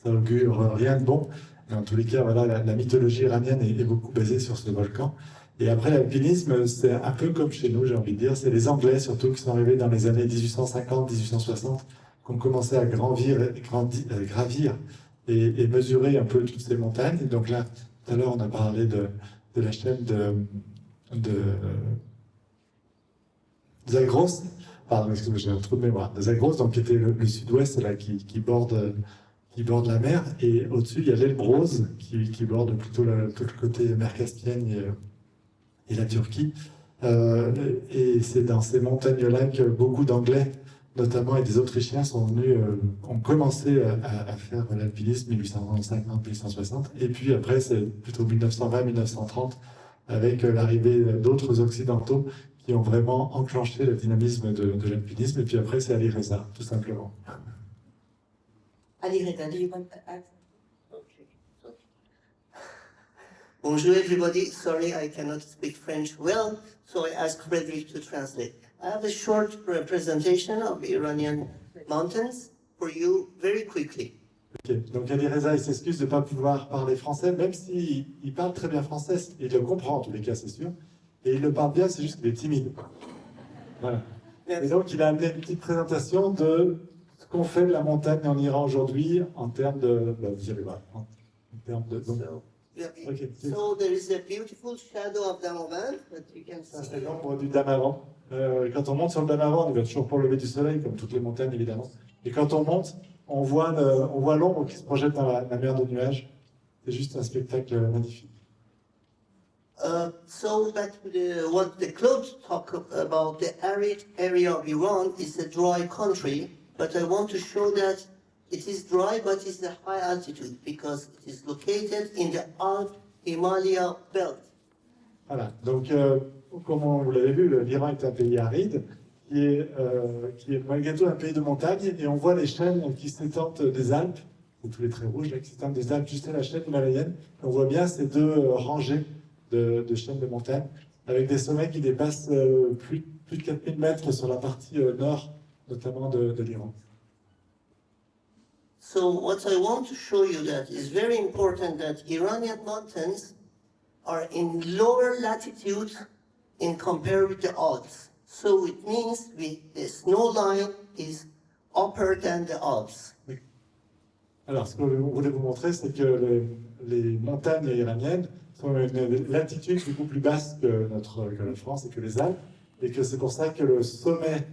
augure rien de bon. Mais en tous les cas, voilà, la mythologie iranienne est beaucoup basée sur ce volcan. Et après, l'alpinisme, c'est un peu comme chez nous, j'ai envie de dire. C'est les Anglais, surtout, qui sont arrivés dans les années 1850-1860, qui ont commencé à gravir et mesurer un peu toutes ces montagnes. Et donc là, tout à l'heure, on a parlé de la chaîne de Zagros, pardon, excusez-moi, j'ai un trou de mémoire, de Zagros, donc qui était le sud-ouest, là, qui borde la mer, et au-dessus, il y a l'Elbrus, qui borde plutôt tout le côté mer Caspienne et la Turquie. Et c'est dans ces montagnes-là que beaucoup d'Anglais, notamment, et des Autrichiens, ont commencé à faire l'alpinisme 1850-1860, et puis après, c'est plutôt 1920-1930, avec l'arrivée d'autres Occidentaux qui ont vraiment enclenché le dynamisme de l'alpinisme, et puis après, c'est Ali Reza, tout simplement. Ali Reza, do you want to add? Okay. Bonjour everybody. Sorry, I cannot speak French well, so I ask Frederick to translate. I have a short presentation of Iranian mountains for you very quickly. Ok, donc Ali Reza, il s'excuse de ne pas pouvoir parler français, même s'il parle très bien français, il le comprend en tous les cas, c'est sûr, et il le parle bien, c'est juste qu'il est timide. Voilà. Et donc il a amené une petite présentation de ce qu'on fait de la montagne en Iran aujourd'hui en termes de... vous allez voir, en termes de... Donc, okay. So there is a beautiful shadow of Damavand that you can Ça, see. c'est l'ombre du Damavand. Quand on monte sur le Damavand, on va toujours pour le lever du soleil, comme toutes les montagnes évidemment. Et quand on monte, on voit l'ombre qui se projette dans la mer de nuages. C'est juste un spectacle magnifique. So that what the clubs talk about, the arid area of Iran is a dry country, but I want to show that it is dry, but it's a high altitude because it is located in the Alp-Himalaya belt. Voilà, donc comme vous l'avez vu, l'Iran est un pays aride, qui est malgré tout un pays de montagne, et on voit les chaînes qui s'étendent des Alpes, c'est tous les traits rouges là, qui s'étendent des Alpes jusqu'à la chaîne himalayenne. On voit bien ces deux rangées de chaînes de montagne, avec des sommets qui dépassent plus de 4000 mètres sur la partie nord, notamment de l'Iran. So what I want to show you that is very important that Iranian mountains are in lower latitude in compared with the Alps. So it means the snow line is upper than the Alps. Alors, ce que je voulais vous montrer, c'est que les montagnes iraniennes sont à une latitude beaucoup plus basse que la France et que les Alpes, et que c'est pour ça que le sommet,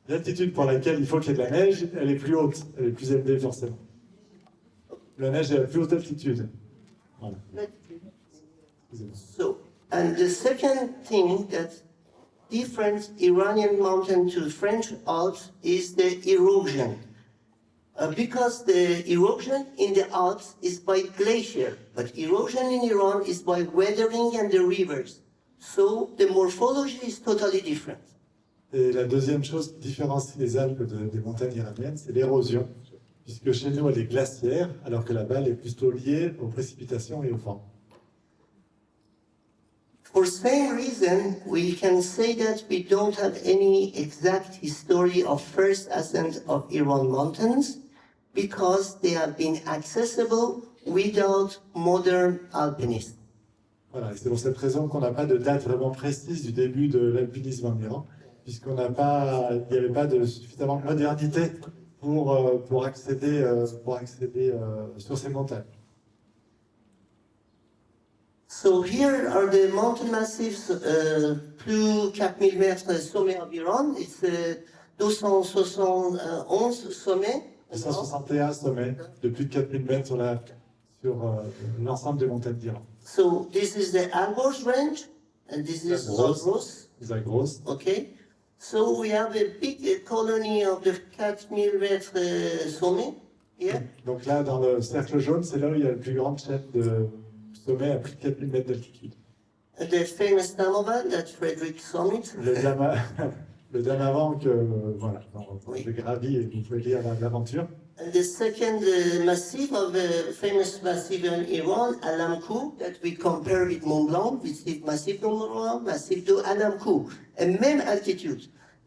l'altitude pour laquelle il faut qu'il y ait de la neige, elle est plus haute, elle est plus élevée forcément. La neige est à la plus haute altitude. Voilà. So, and the second thing that different Iranian mountain to French Alps is the erosion. Because the erosion in the Alps is by glacier, but erosion in Iran is by weathering and the rivers. So the morphology is totally different. Et la deuxième chose qui différencie les Alpes des montagnes iraniennes, c'est l'érosion, puisque chez nous elle est glaciaire, alors que là-bas elle est plutôt liée aux précipitations et au vent. For same reason, we can say that we don't have any exact history of first ascent of Iran mountains because they have been accessible without modern alpinism. Voilà, et c'est pour cette raison qu'on n'a pas de date vraiment précise du début de l'alpinisme en Iran, puisqu'il n'y avait pas de suffisamment de modernité pour accéder sur ces montagnes. So here are the mountain massifs plus 4000 mètres sommet of Iran. It's 271 sommets. 261 sommets de plus de 4000 mètres sur l'ensemble des montagnes d'Iran. So this is the Alborz range, and this is Zagros. Zagros. Okay. So we have a big colony of the 4000 mètres sommets here. Donc là, dans le cercle jaune, c'est là où il y a la plus grande chaîne de sommets à plus de 4000 mètres d'altitude. The famous Damavand that Frederick summit. le dame avant que voilà, Oui. je gravis et vous pouvez lire l'aventure. And the second massif of a famous massif in Iran, Alamkou, that we compare with Mont Blanc, with the Massif de Mont Blanc, Massif de Alamkou, a même altitude,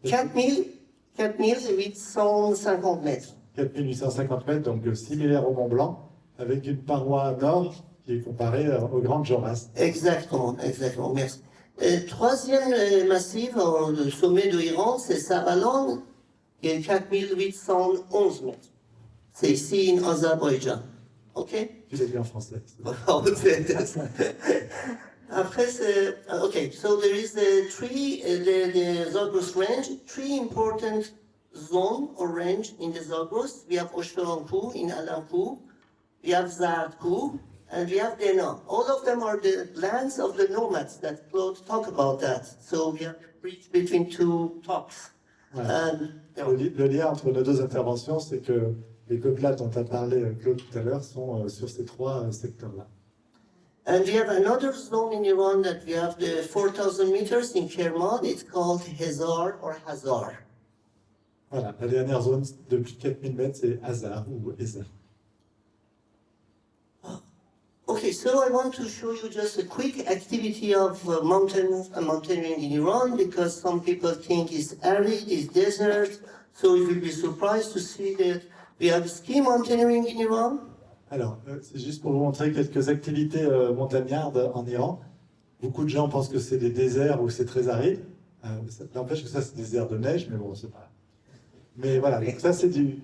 4850 mètres. 4850 mètres, donc similaire au Mont Blanc, avec une paroi nord qui est comparée aux Grandes Jorasses. Exactement, exactement, merci. Troisième massif, le sommet de l'Iran, c'est Sabalan, qui est 4811 mètres. C'est ici en Azerbaïdjan. OK? Tu l'as dit en français. Après, okay, so there is the Zagros range, three important zones or range in the Zagros. We have Oshtaranku in Alamkou, we have Zardku, and we have Dena. All of them are the lands of the nomads that Claude talked about that. So we have to bridge between two talks. Ouais. And, Le lien entre nos deux interventions, c'est que les peuplades dont a parlé Claude tout à l'heure sont sur ces trois secteurs-là. And we have another zone in Iran that we have the 4,000 meters in Kerman. It's called Hazar or Hazar. Voilà, la dernière zone de plus de 4000 mètres, c'est Hazar ou Hazar. Okay, so I want to show you just a quick activity of mountaineering in Iran, because some people think it's arid, it's desert. So you will be surprised to see that we have ski mountaineering in Iran. Alors, c'est juste pour vous montrer quelques activités montagnardes en Iran. Beaucoup de gens pensent que c'est des déserts où c'est très aride. Ça n'empêche que ça, c'est des déserts de neige, mais bon, c'est pas. Mais voilà, donc ça, c'est du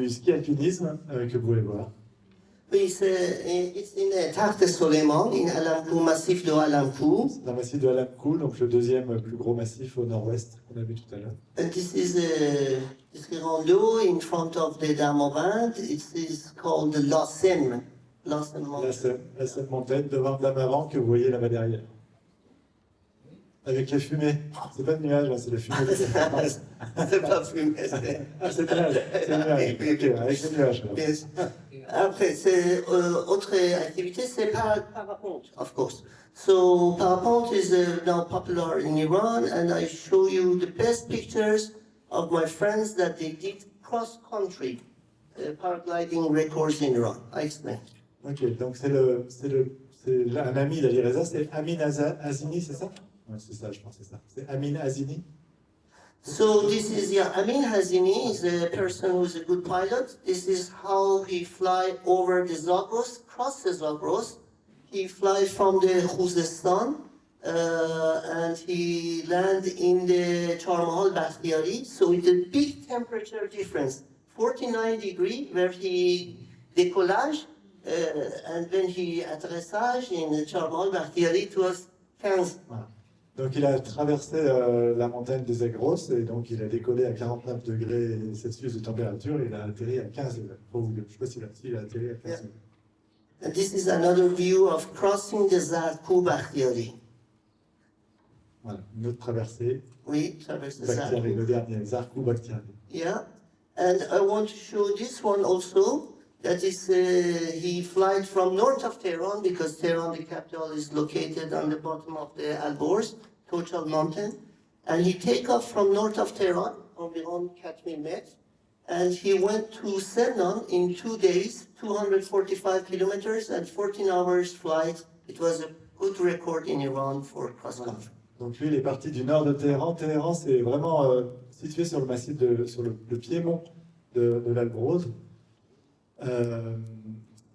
ski alpinisme que vous pouvez voir. Oui, it's in Takht Soleiman, in Alamkou, massif de Alamkou. C'est un massif de Alamkou, donc le deuxième plus gros massif au nord-ouest qu'on a vu tout à l'heure. And this is rando in front of the Damavand. It is called the Lassem. Lassem Mountain. La seule montagne devant Damavand que vous voyez là-bas derrière. Avec les fumées. C'est pas de nuages, là, c'est les fumées. C'est pas fumé, c'est... Ah, c'est nuage. C'est nuage. Ok, avec les nuages. alors. Yes. Après, c'est autre activité, c'est parapente, of course. So parapente is now popular in Iran, and I show you the best pictures of my friends that they did cross-country paragliding records in Iran. I explain. Ok, donc c'est un ami d'Ali Reza, c'est Amin Azini, c'est ça? Ouais, c'est ça, je pense que c'est ça. C'est Amin Azini. So this is, Amin Hazini is a person who's a good pilot. This is how he fly over the Zagros, cross the Zagros. He flies from the Khuzestan, and he land in the Charmahal Bakhtiyari. So it's a big temperature difference, 49 degrees where he décollage, and when he atterrissage in the Charmahal Bakhtiyari, it was 15. Voilà. Donc il a traversé la montagne des Zagros et donc il a décollé à 49 degrés Celsius de température et il a atterri à 15 degrés. Je ne sais pas s'il a atterri à 15 degrés. And this is another view of crossing the Zardku Bakhtiyari. Voilà, une autre traversée. Oui, traverse the Bakhtiari, Zardku. le dernier, Zarkou Bakhtiari. Yeah, and I want to show this one also. That is, he flies from north of Tehran, because Tehran, the capital, is located on the bottom of the Alborz, Tochal mountain. And he take off from north of Tehran, on the own Katmin Met, and he went to Semnan in 2 days, 245 kilometers and 14 hours flight. It was a good record in Iran for cross-country. Donc lui, il est parti du nord de Téhéran. Téhéran, c'est vraiment situé sur le massif, sur le piémont de l'Alborz.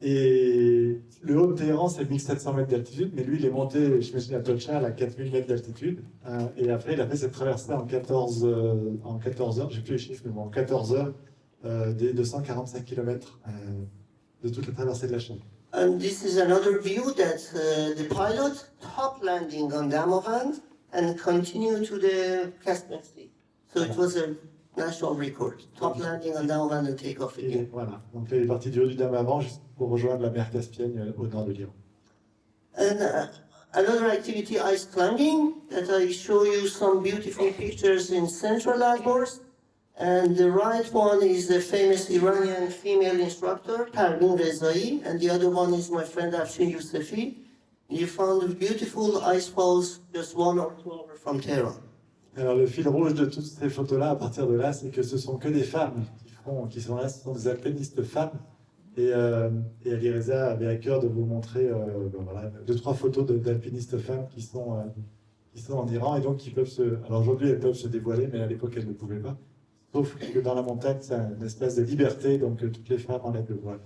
Et le haut de Téhéran, c'est 1700 mètres d'altitude, mais lui, il est monté, j'imagine, à Tochal à 4000 mètres d'altitude. Et après, il a fait cette traversée en 14 heures, j'ai plus les chiffres, mais bon, en 14 heures, des 245 km de toute la traversée de la chaîne. And this is another view that the pilot top landing on Damavand and continue to the Caspian Sea. So it was a national record. Top landing on Damavand and take off Et again. voilà, donc il est parti du haut du Damavand juste pour rejoindre la mer Caspienne au nord de l'Iran. And another activity, ice climbing, that I show you some beautiful pictures in central Alborz. And the right one is the famous Iranian female instructor, Parvin Rezai, and the other one is my friend Afshin Yousefi. You found beautiful ice falls just 1 or 2 hours from Tehran. Alors le fil rouge de toutes ces photos-là, à partir de là, c'est que ce sont que des femmes qui sont là, ce sont des alpinistes femmes. Et Alireza avait à cœur de vous montrer voilà, 2-3 photos d'alpinistes femmes qui sont en Iran et donc qui peuvent se... Alors aujourd'hui, elles peuvent se dévoiler, mais à l'époque, elles ne pouvaient pas. Sauf que dans la montagne, c'est une espèce de liberté, donc toutes les femmes enlèvent le voile.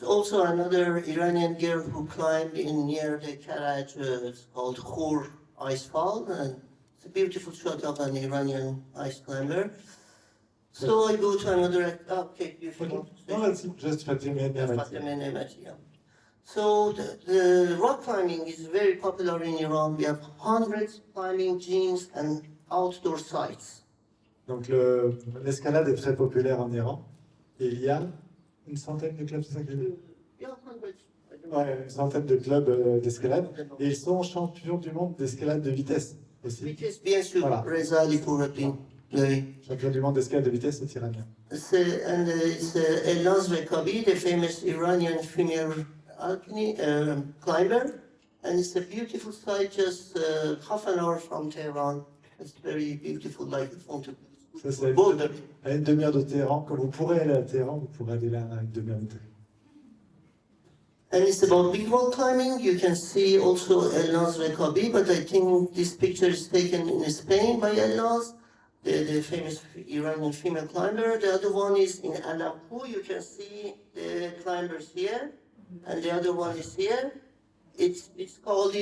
Also another Iranian girl who climbed in near the Karaj, it's called Khur Ice Fall, and it's a beautiful shot of an Iranian ice climber. So I go to another, okay, you want to say? No, that's just Fatima Fatemeh Nemati, yeah. So the rock climbing is very popular in Iran. We have hundreds of climbing gyms and outdoor sites. Donc l'escalade est très populaire en Iran. Et il y a une centaine de clubs, c'est ça que j'ai dit? Yeah, hundreds. I don't know. Ouais, une centaine de clubs d'escalade. Et ils sont champions du monde d'escalade de vitesse aussi. Because bien sûr, Voilà. Reza Ali Pourati, Champion du monde d'escalade de vitesse, c'est iranien. it's Elnaz Rekabi, the famous Iranian female climber, and it's a beautiful site just half an hour from Tehran. It's very beautiful, like the front of Ça, c'est Boulder. à une demi-heure de Téhéran. Quand vous pourrez aller à Téhéran, vous pourrez aller là à une demi-heure de Téhéran. And it's about big wall climbing. You can see also Elnaz Rekabi, but I think this picture is taken in Spain by Elnaz, the famous Iranian female climber. The other one is in Alampu. You can see the climbers here, and the other one is here. It's called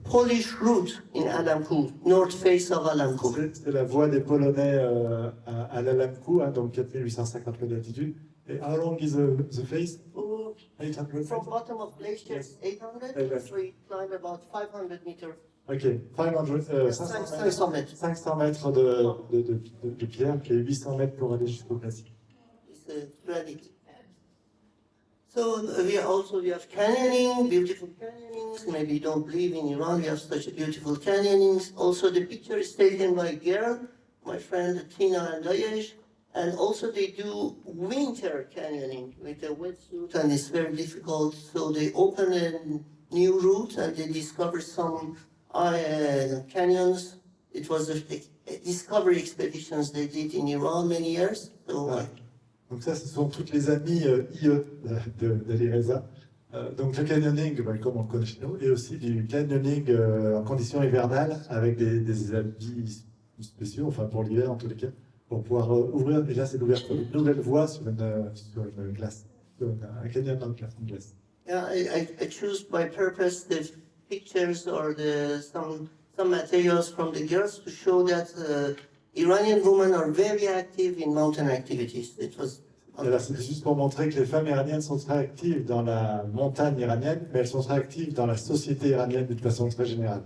Polish route in Alampu, north face of Alampu. C'est la voie des Polonais à l'Alamkou, hein, donc 4850 mètres d'altitude. Et how long is the face? Oh, 800 from bottom of glacier Yes. 800, Okay. so you climb about 500 meters. Ok, 500 mètres. 500 mètres de pierre, et 800 mètres pour aller jusqu'au classique. It's granite. So we have canyoning, beautiful canyonings. Maybe you don't believe in Iran, we have such beautiful canyonings. Also the picture is taken by a girl, my friend Tina and Dayesh. And also they do winter canyoning with a wetsuit, and it's very difficult. So they open a new route and they discover some canyons. It was a discovery expeditions they did in Iran many years. So Ouais. Donc ça, ce sont toutes les amies IE d'Alireza. Donc le canyoning, comme on le connaît chez nous, et aussi du canyoning en conditions hivernales avec des habits spéciaux, enfin pour l'hiver en tous les cas, pour pouvoir ouvrir. Et là, c'est l'ouverture d'une nouvelle voie sur une glace, sur un canyon en glace. yeah, I choose by purpose the pictures or some materials from the girls to show that Iranian women are very active in mountain activities. It was Et là, c'est juste pour montrer que les femmes iraniennes sont très actives dans la montagne iranienne, mais elles sont très actives dans la société iranienne d'une façon très générale.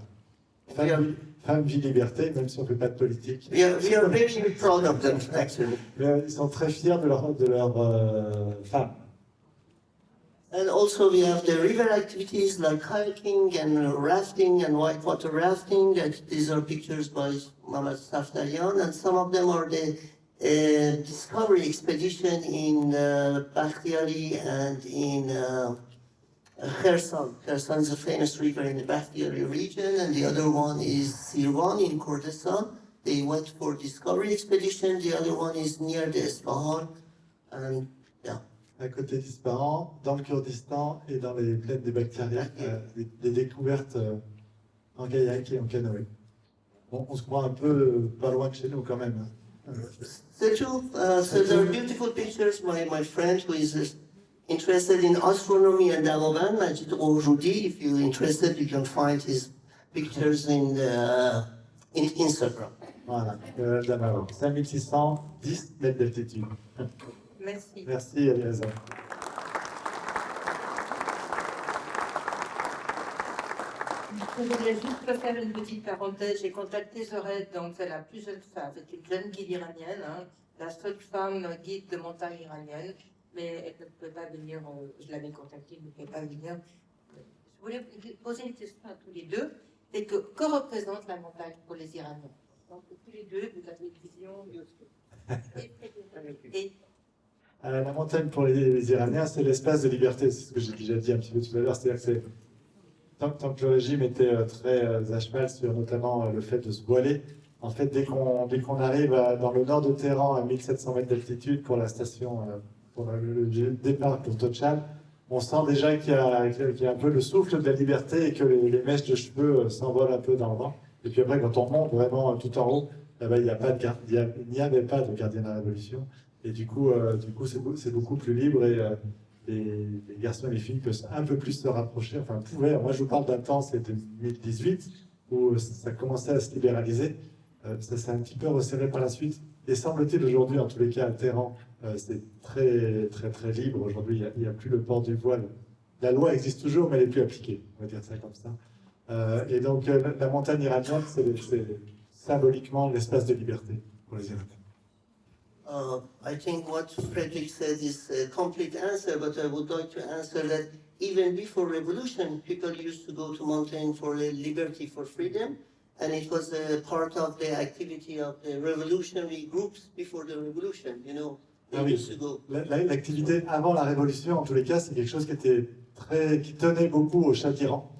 Femme, vie, liberté, même si on ne fait pas de politique. we are very proud of them actually. Mais ils sont très fiers de leur femme. And also we have the river activities like kayaking and rafting and whitewater rafting. These are pictures by Mohammad Saftarian, and some of them are the discovery expedition in Bakhtiari and in Kherson. Kherson is a famous river in the Bakhtiari region, and the other one is Sirwan in Kurdistan. They went for discovery expedition. The other one is near the Isfahan, and yeah. À côté d'Ispahan, dans le Kurdistan et dans les plaines des Bactériens, des découvertes en kayak et en canoë. Bon, on se croit un peu pas loin de chez nous quand même. So there are beautiful pictures. My friend who is interested in astronomy and Dalavan, Majid Orjudi, if you're interested, you can find his pictures in Instagram. Voilà, Damaro. 5610 mètres d'altitude. Merci. Merci, Alireza. Je voulais juste faire une petite parenthèse. J'ai contacté Zored, donc c'est la plus jeune femme, c'est une jeune guide iranienne, hein, la seule femme guide de montagne iranienne, mais elle ne peut pas venir, je l'avais contactée, elle ne peut pas venir. Je voulais poser une question à tous les deux, c'est que représente la montagne pour les Iraniens? Donc tous les deux, vous avez une vision et La montagne pour les Iraniens, c'est l'espace de liberté, c'est ce que j'ai déjà dit un petit peu tout à l'heure, c'est-à-dire que c'est tant que le régime était très à cheval sur notamment le fait de se voiler, En fait, dès qu'on arrive dans le nord de Téhéran, à 1700 mètres d'altitude pour la station, pour le départ pour Tochal, on sent déjà qu'il y a un peu le souffle de la liberté et que les mèches de cheveux s'envolent un peu dans le vent. Et puis après, quand on monte vraiment tout en haut, là-bas, il n'y avait pas de gardien de la Révolution. Et du coup, c'est beaucoup plus libre et les garçons et les filles peuvent un peu plus se rapprocher. Enfin, pouvaient. Moi, je vous parle d'un temps, c'était 2018, où ça commençait à se libéraliser. Ça s'est un petit peu resserré par la suite. Et semble-t-il, aujourd'hui, en tous les cas, à Téhéran, c'est très, très, très libre. Aujourd'hui, il n'y a plus le port du voile. La loi existe toujours, mais elle n'est plus appliquée. On va dire ça comme ça. Et donc, la montagne iranienne, c'est symboliquement l'espace de liberté pour les Iraniens. I think what Frederick said is a complete answer, but I would like to answer that even before revolution, people used to go to mountain for liberty, for freedom, and it was a part of the activity of the revolutionary groups before the revolution, you know. Used to go. L'activité avant la révolution, en tous les cas, c'est quelque chose qui tenait beaucoup au Shah d'Iran,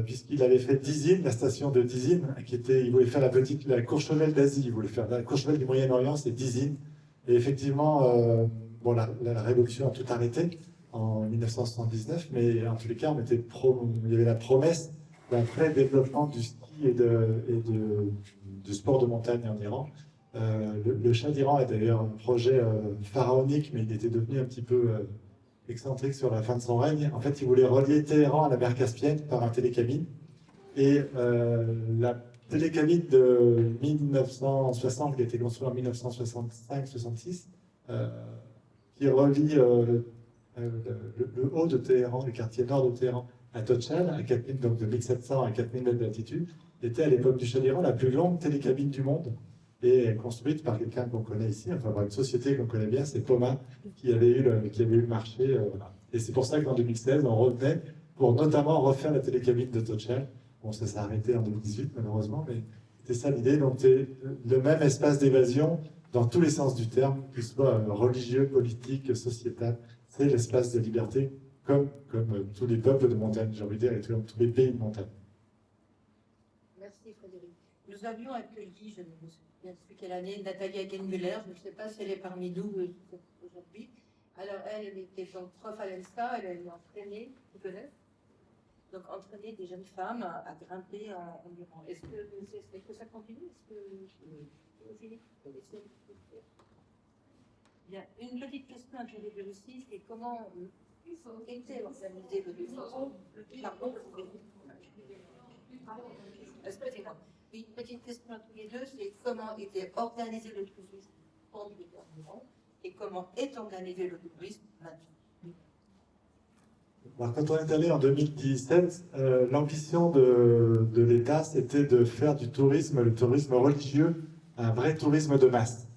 puisqu'il avait fait Dizin, la station de Dizin, il voulait faire la Courchevel d'Asie, il voulait faire la Courchevel du Moyen-Orient, c'est Dizin. Et effectivement, la révolution a tout arrêté en 1979, mais en tous les cas, il y avait la promesse d'un vrai développement du ski et du sport de montagne en Iran. Le Shah d'Iran est d'ailleurs un projet pharaonique, mais il était devenu un petit peu excentrique sur la fin de son règne. En fait, il voulait relier Téhéran à la mer Caspienne par un télécabine. Et la télécabine de 1960, qui a été construite en 1965-66, qui relie le haut de Téhéran, le quartier nord de Téhéran, à Tochal, à 4000, donc de 1700 à 4000 mètres d'altitude, était à l'époque du Shah d'Iran la plus longue télécabine du monde, et construite par quelqu'un qu'on connaît ici, enfin par une société qu'on connaît bien, c'est Poma, qui avait eu le marché. Voilà. Et c'est pour ça qu'en 2016, on revenait pour notamment refaire la télécabine de Tochal. Bon, ça s'est arrêté en 2018, malheureusement, mais c'était ça l'idée. Donc, c'est le même espace d'évasion dans tous les sens du terme, qu'il soit religieux, politique, sociétal. C'est l'espace de liberté, comme tous les peuples de montagne, j'ai envie de dire, et comme tous les pays de montagne. Merci Frédéric. Nous avions accueilli, je ne me souviens plus quelle année, Natalia Genmuller, je ne sais pas si elle est parmi nous aujourd'hui. Alors, elle était donc prof à l'ENSA, elle a entraîné, tu connais ? Donc, entraîner des jeunes femmes à grimper en Iran. Est-ce que ça continue? Il y a une petite question à poser aussi, c'est comment était organisé le tourisme. Pardon. Excusez-moi. Une petite question à tous les deux, c'est comment était organisé le tourisme pendant le gouvernement et comment est organisé le tourisme maintenant. Alors, quand on est allé en 2017, l'ambition de l'État, c'était de faire du tourisme, le tourisme religieux, un vrai tourisme de masse.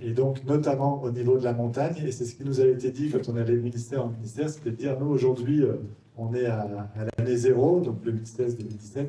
Et donc, notamment au niveau de la montagne, et c'est ce qui nous avait été dit quand on allait de ministère en ministère, c'était de dire, nous, aujourd'hui, on est à l'année 0, donc 2016-2017,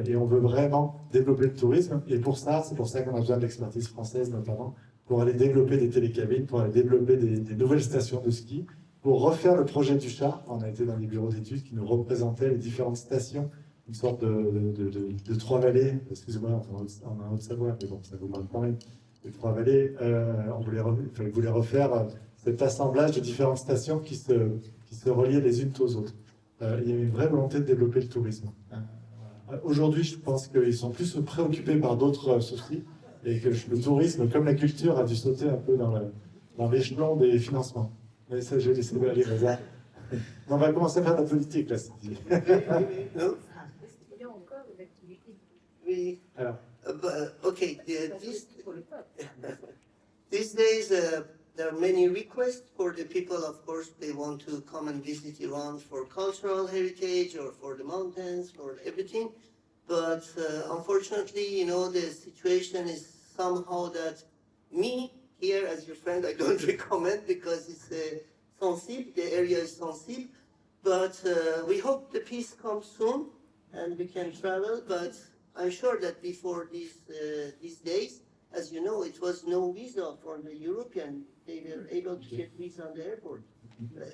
et on veut vraiment développer le tourisme. Et pour ça, c'est pour ça qu'on a besoin de l'expertise française, notamment, pour aller développer des télécabines, pour aller développer des nouvelles stations de ski, pour refaire le projet du Shah. On a été dans les bureaux d'études qui nous représentaient les différentes stations, une sorte de trois-vallées, excusez-moi, on est en Haute-Savoie, mais bon, ça vous parle quand même, les trois-vallées. On voulait refaire cet assemblage de différentes stations qui se reliaient les unes aux autres. Il y avait une vraie volonté de développer le tourisme. Aujourd'hui, je pense qu'ils sont plus préoccupés par d'autres soucis, et que le tourisme, comme la culture, a dû sauter un peu dans l'échelon des financements. Mais ça, je vais laisser aller Reza. On va commencer à faire de la politique, là, c'est dit. Alors. Okay, these days there are many requests for the people. Of course, they want to come and visit Iran for cultural heritage or for the mountains or everything. But unfortunately, you know, the situation is somehow that me here as your friend, I don't recommend because it's sensible. The area is sensible. But we hope the peace comes soon and we can travel. But I'm sure that before these days, as you know, it was no visa for the European. They were able to get visa on the airport,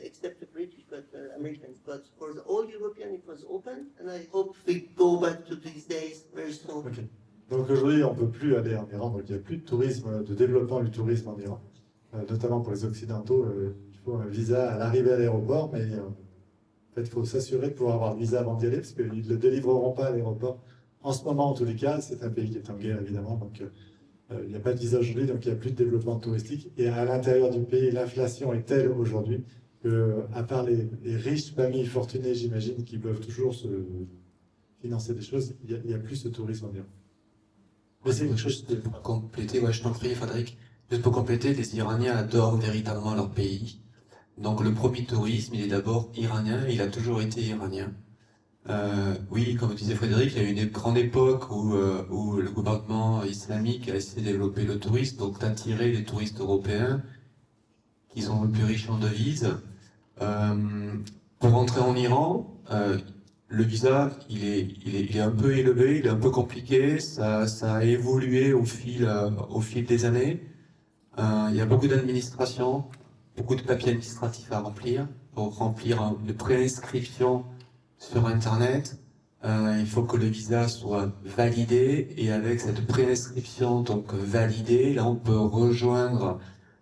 except the British, but Americans. But for the all European, it was open, and I hope we go back to these days very soon. Okay. Donc aujourd'hui, on ne peut plus aller en Iran, donc il n'y a plus de tourisme, de développement du tourisme en Iran, notamment pour les Occidentaux. Il faut un visa à l'arrivée à l'aéroport, mais en fait, il faut s'assurer de pouvoir avoir le visa avant d'y aller, parce qu'ils ne le délivreront pas à l'aéroport. En ce moment, en tous les cas, c'est un pays qui est en guerre, évidemment, donc il n'y a pas de visa aujourd'hui, donc il n'y a plus de développement touristique. Et à l'intérieur du pays, l'inflation est telle aujourd'hui que, à part les riches familles fortunées, j'imagine, qui peuvent toujours se financer des choses, il n'y a plus ce tourisme en Iran. Mais c'est quelque chose Juste pour compléter, ouais, je t'en prie, Frédéric. Juste pour compléter, les Iraniens adorent véritablement leur pays. Donc le premier tourisme, il est d'abord iranien, il a toujours été iranien. Oui, comme disait Frédéric, il y a eu une grande époque où le gouvernement islamique a essayé de développer le tourisme, donc d'attirer les touristes européens qui sont le plus riches en devises. Pour rentrer en Iran, le visa, il est un peu élevé, il est un peu compliqué, ça a évolué au fil des années. Il y a beaucoup d'administration, beaucoup de papiers administratifs à remplir. Pour remplir une préinscription sur Internet, il faut que le visa soit validé, et avec cette préinscription donc validée, là on peut rejoindre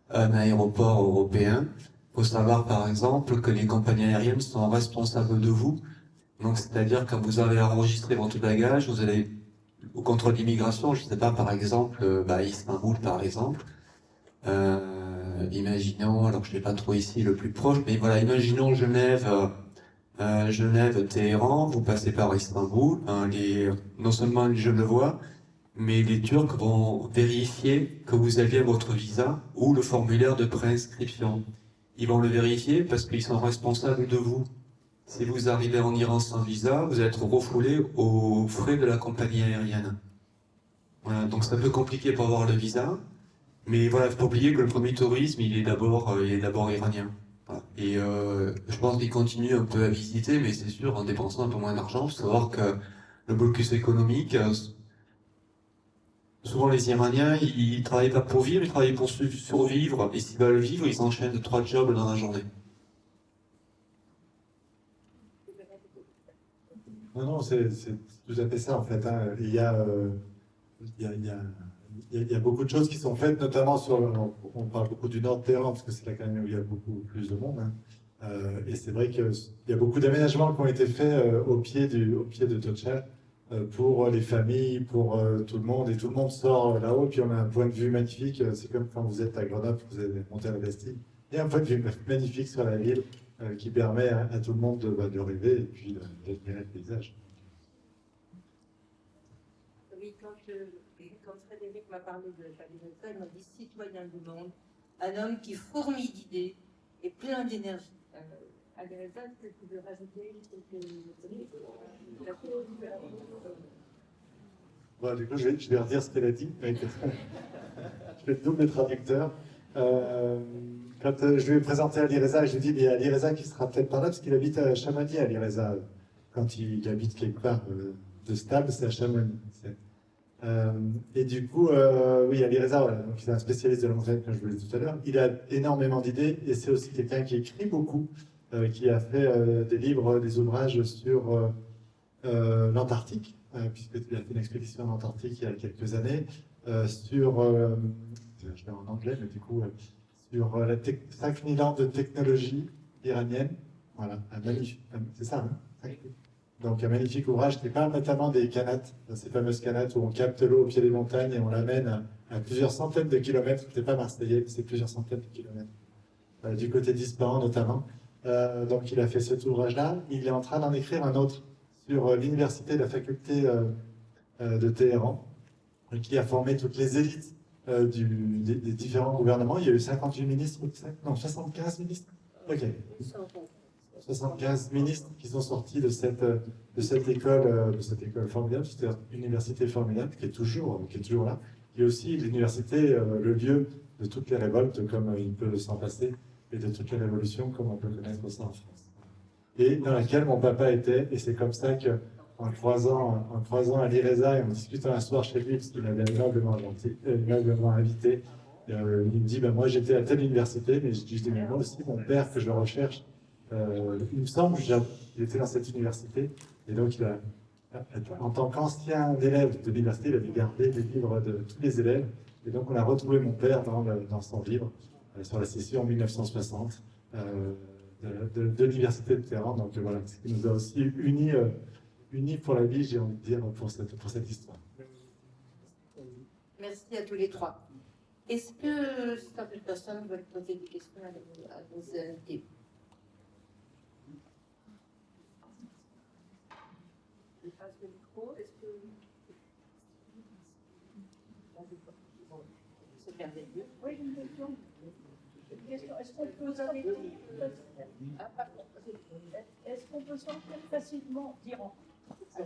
un aéroport européen. Il faut savoir par exemple que les compagnies aériennes sont responsables de vous. Donc, c'est-à-dire, quand vous avez enregistré votre bagage, vous allez au contrôle d'immigration, je ne sais pas, par exemple, Istanbul, par exemple. Imaginons, alors je ne l'ai pas trop ici le plus proche, mais voilà, imaginons Genève, Téhéran, vous passez par Istanbul. Non seulement les Genevois, mais les Turcs vont vérifier que vous aviez votre visa ou le formulaire de préinscription. Ils vont le vérifier parce qu'ils sont responsables de vous. Si vous arrivez en Iran sans visa, vous allez être refoulé aux frais de la compagnie aérienne. Voilà, donc c'est un peu compliqué pour avoir le visa, mais voilà, il ne faut pas oublier que le premier tourisme, il est d'abord iranien. Voilà. Et je pense qu'il continue un peu à visiter, mais c'est sûr, en dépensant un peu moins d'argent. Il faut savoir que le blocus économique, souvent les Iraniens, ils ne travaillent pas pour vivre, ils travaillent pour survivre. Et s'ils veulent vivre, ils enchaînent 3 jobs dans la journée. Non, c'est tout à fait ça en fait, hein. Il y a beaucoup de choses qui sont faites, notamment on parle beaucoup du nord de Téhéran, parce que c'est là quand même où il y a beaucoup plus de monde, hein. Et c'est vrai qu'il y a beaucoup d'aménagements qui ont été faits au pied de Tocha pour les familles, pour tout le monde, et tout le monde sort là-haut, puis on a un point de vue magnifique. C'est comme quand vous êtes à Grenoble, vous allez monter à la Bastille. Il y a un point de vue magnifique sur la ville qui permet à tout le monde de rêver et puis d'admirer le paysage. Oui, quand Frédéric m'a parlé de Alireza, il m'a dit citoyen du monde, un homme qui fourmille d'idées et plein d'énergie. Alireza, est-ce que tu veux rajouter quelques Bon, du coup, je vais redire ce qu'elle a dit. Je fais le double traducteur. Quand je lui ai présenté Alireza, je lui ai dit, il y a Alireza qui sera peut-être par là, parce qu'il habite à Chamonix, Alireza. Quand il habite quelque part de stable, c'est à Chamonix. Et du coup, oui, Alireza, voilà, donc il est un spécialiste de la montagne, comme je vous l'ai dit tout à l'heure. Il a énormément d'idées, et c'est aussi quelqu'un qui écrit beaucoup, qui a fait des livres, des ouvrages sur l'Antarctique, puisqu'il a fait une expédition en Antarctique il y a quelques années, sur, je vais en anglais, mais du coup, sur 5000 ans de technologie iranienne. Voilà, c'est ça, hein, donc un magnifique ouvrage qui parle notamment des canates, ces fameuses canates où on capte l'eau au pied des montagnes et on l'amène à plusieurs centaines de kilomètres. C'est pas marseillais, c'est plusieurs centaines de kilomètres, du côté d'Ispahan notamment. Donc il a fait cet ouvrage-là. Il est en train d'en écrire un autre sur l'université, la faculté de Téhéran, qui a formé toutes les élites des différents gouvernements. Il y a eu 58 ministres, non, 75 ministres. Ok. 75 ministres qui sont sortis de cette école formidable, cette université formidable qui est toujours là. Et aussi l'université, le lieu de toutes les révoltes, comme il peut s'en passer, et de toutes les révolutions, comme on peut connaître ça en France. Et dans laquelle mon papa était, et c'est comme ça qu'en croisant Alireza et en discutant un soir chez lui, parce qu'il m'avait aimablement invité, il me dit, moi j'étais à telle université, mais je dis, mais moi aussi, mon père que je recherche, il me semble qu'il était dans cette université, et donc En tant qu'ancien élève de l'université, il avait gardé les livres de tous les élèves. Et donc, on a retrouvé mon père dans son livre sur la session 1960 de l'université de Téhéran. Donc, voilà, ce qui nous a aussi unis pour la vie, j'ai envie de dire, pour cette histoire. Merci à tous les trois. Est-ce que certaines personnes veulent poser des questions à nos invités? Je passe le micro. Est-ce que... C'est merveilleux. Oui, une question. Est-ce qu'on peut est-ce qu'on peut sortir facilement d'Iran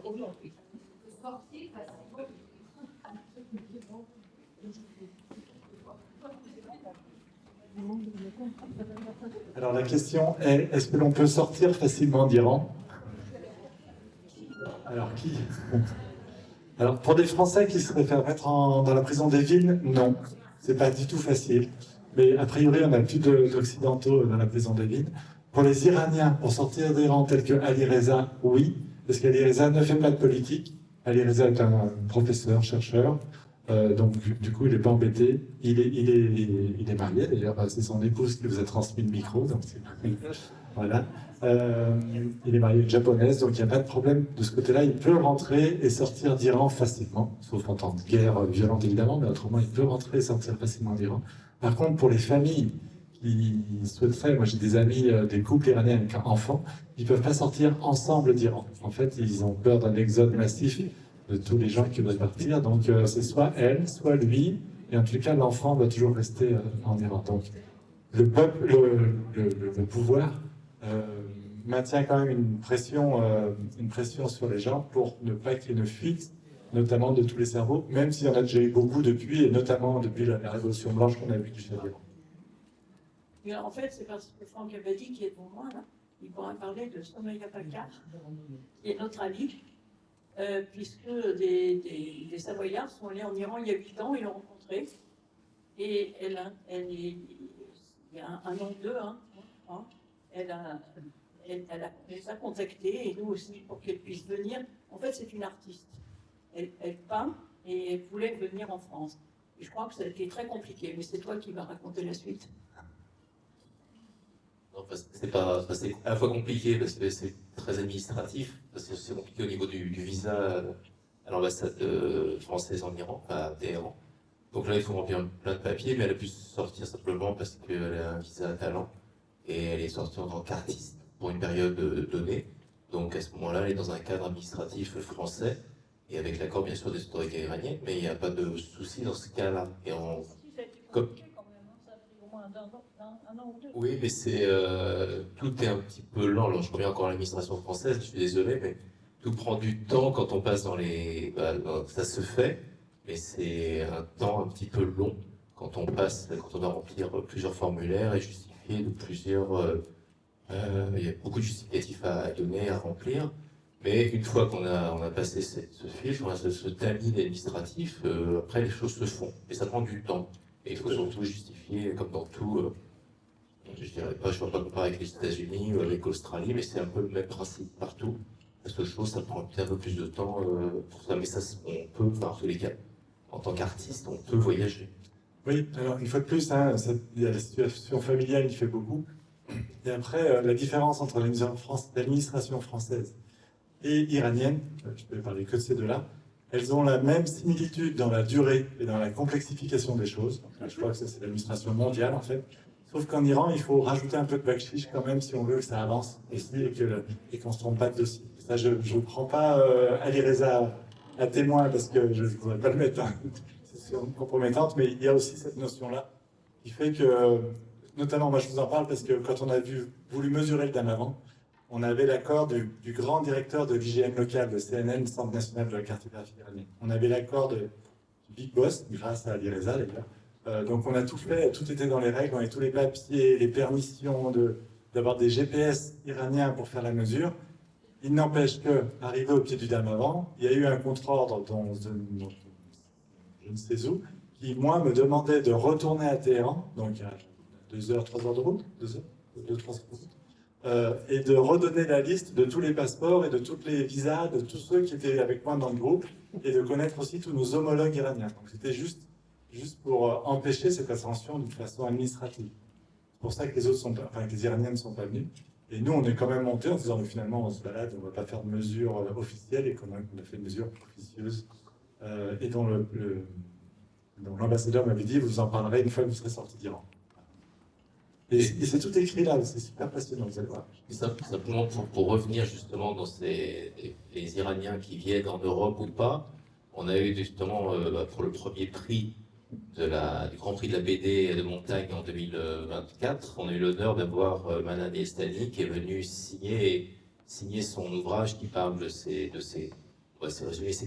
aujourd'hui? Sortir facilement. Alors la question est, est-ce que l'on peut sortir facilement d'Iran? Alors qui? Alors pour des Français qui seraient fait mettre dans la prison des villes, non. C'est pas du tout facile. Mais a priori, on n'a plus d'Occidentaux dans la prison des villes. Pour les Iraniens, pour sortir d'Iran tels que Ali Reza, oui. Parce qu'Ali Reza ne fait pas de politique. Ali Reza est un professeur, chercheur. Donc du coup, il n'est pas embêté. Il est marié d'ailleurs. C'est son épouse qui vous a transmis le micro. Donc voilà. Il est marié à une japonaise, donc il n'y a pas de problème de ce côté-là. Il peut rentrer et sortir d'Iran facilement, sauf en temps de guerre violente évidemment, mais autrement il peut rentrer et sortir facilement d'Iran. Par contre, pour les familles qui souhaiteraient, moi j'ai des amis, des couples iraniens avec enfants, ils ne peuvent pas sortir ensemble d'Iran. En fait, ils ont peur d'un exode massif de tous les gens qui veulent partir. Donc c'est soit elle, soit lui, et en tout cas l'enfant va toujours rester en Iran. Donc le peuple, le pouvoir maintient quand même une pression sur les gens pour ne pas qu'il y ait une fuite, notamment de tous les cerveaux, même s'il y en a déjà eu beaucoup depuis, et notamment depuis la Révolution blanche qu'on a vue du Shah d'Iran. Mais en fait, c'est parce que Franck Abadi, qui est devant moi, là, il pourra parler de Soumaya Pakar, qui est notre ami, puisque des Savoyards sont allés en Iran il y a 8 ans, ils l'ont rencontrée, et il y a un an ou deux, elle les a contactés, et nous aussi, pour qu'elle puisse venir. En fait, c'est une artiste. Elle peint, et elle voulait venir en France. Et je crois que ça a été très compliqué, mais c'est toi qui vas raconter la suite. Non, c'est pas, c'est à la fois compliqué parce que c'est très administratif, parce que c'est compliqué au niveau du visa à l'ambassade française en Iran, à Téhéran. Donc là, il faut remplir plein de papiers, mais elle a pu sortir simplement parce qu'elle a un visa talent et elle est sortie en tant qu'artiste pour une période donnée. Donc à ce moment-là, elle est dans un cadre administratif français et avec l'accord bien sûr des autorités iraniennes, mais il n'y a pas de souci dans ce cas-là. Et comme... Un an ou deux. Oui, mais tout est un petit peu lent. Alors, je reviens encore à l'administration française, je suis désolé, mais tout prend du temps quand on passe dans les... ça se fait, mais c'est un temps un petit peu long quand on doit remplir plusieurs formulaires et justifier de plusieurs... il y a beaucoup de justificatifs à donner, à remplir. Mais une fois qu'on a passé ce filtre, on a ce tamis administratif, après les choses se font. Et ça prend du temps. Et il faut surtout justifier, comme dans tout... je dirais pas, je ne vais pas comparer avec les États-Unis ou avec l'Australie, mais c'est un peu le même principe partout. La seule chose, ça prend un peu plus de temps pour ça, mais ça, on peut, enfin, en tous les cas, en tant qu'artiste, on peut voyager. Oui, alors une fois de plus, il y a la situation familiale qui fait beaucoup. Et après, la différence entre l'administration française et iranienne, je peux parler que de ces deux-là, elles ont la même similitude dans la durée et dans la complexification des choses. Je crois que c'est l'administration mondiale, en fait. Sauf qu'en Iran, il faut rajouter un peu de bakshish quand même si on veut que ça avance ici et qu'on ne se trompe pas de dossier. Ça, je ne prends pas Ali Reza à témoin parce que je ne voudrais pas le mettre en situation compromettante, mais il y a aussi cette notion-là qui fait que, notamment, moi je vous en parle parce que quand on a voulu mesurer le Damavand, on avait l'accord du grand directeur de l'IGN local, de CNN, Centre national de la cartographie iranienne. On avait l'accord du Big Boss, grâce à Ali Reza d'ailleurs. Donc on a tout fait, tout était dans les règles, on avait tous les papiers, les permissions d'avoir des GPS iraniens pour faire la mesure. Il n'empêche que, arrivé au pied du Damavand, il y a eu un contre-ordre dont je ne sais où, qui moi me demandait de retourner à Téhéran, donc à 2 heures, 3 heures de route, 2 heures, 2-3 heures de route, et de redonner la liste de tous les passeports et de tous les visas de tous ceux qui étaient avec moi dans le groupe, et de connaître aussi tous nos homologues iraniens. Donc c'était juste pour empêcher cette ascension d'une façon administrative. C'est pour ça que les autres que les Iraniens ne sont pas venus. Et nous, on est quand même montés en disant, mais finalement, on se balade, on ne va pas faire de mesures officielles, et qu'on a fait une mesure officieuse, et dont l'ambassadeur m'avait dit, vous en parlerez une fois que vous serez sorti d'Iran. Et c'est tout écrit là, c'est super passionnant, vous allez voir. Simplement pour revenir justement dans les Iraniens qui viennent en Europe ou pas, on a eu justement pour le premier prix du Grand Prix de la BD de montagne en 2024, on a eu l'honneur d'avoir Manan Estani qui est venu signer son ouvrage qui parle de ses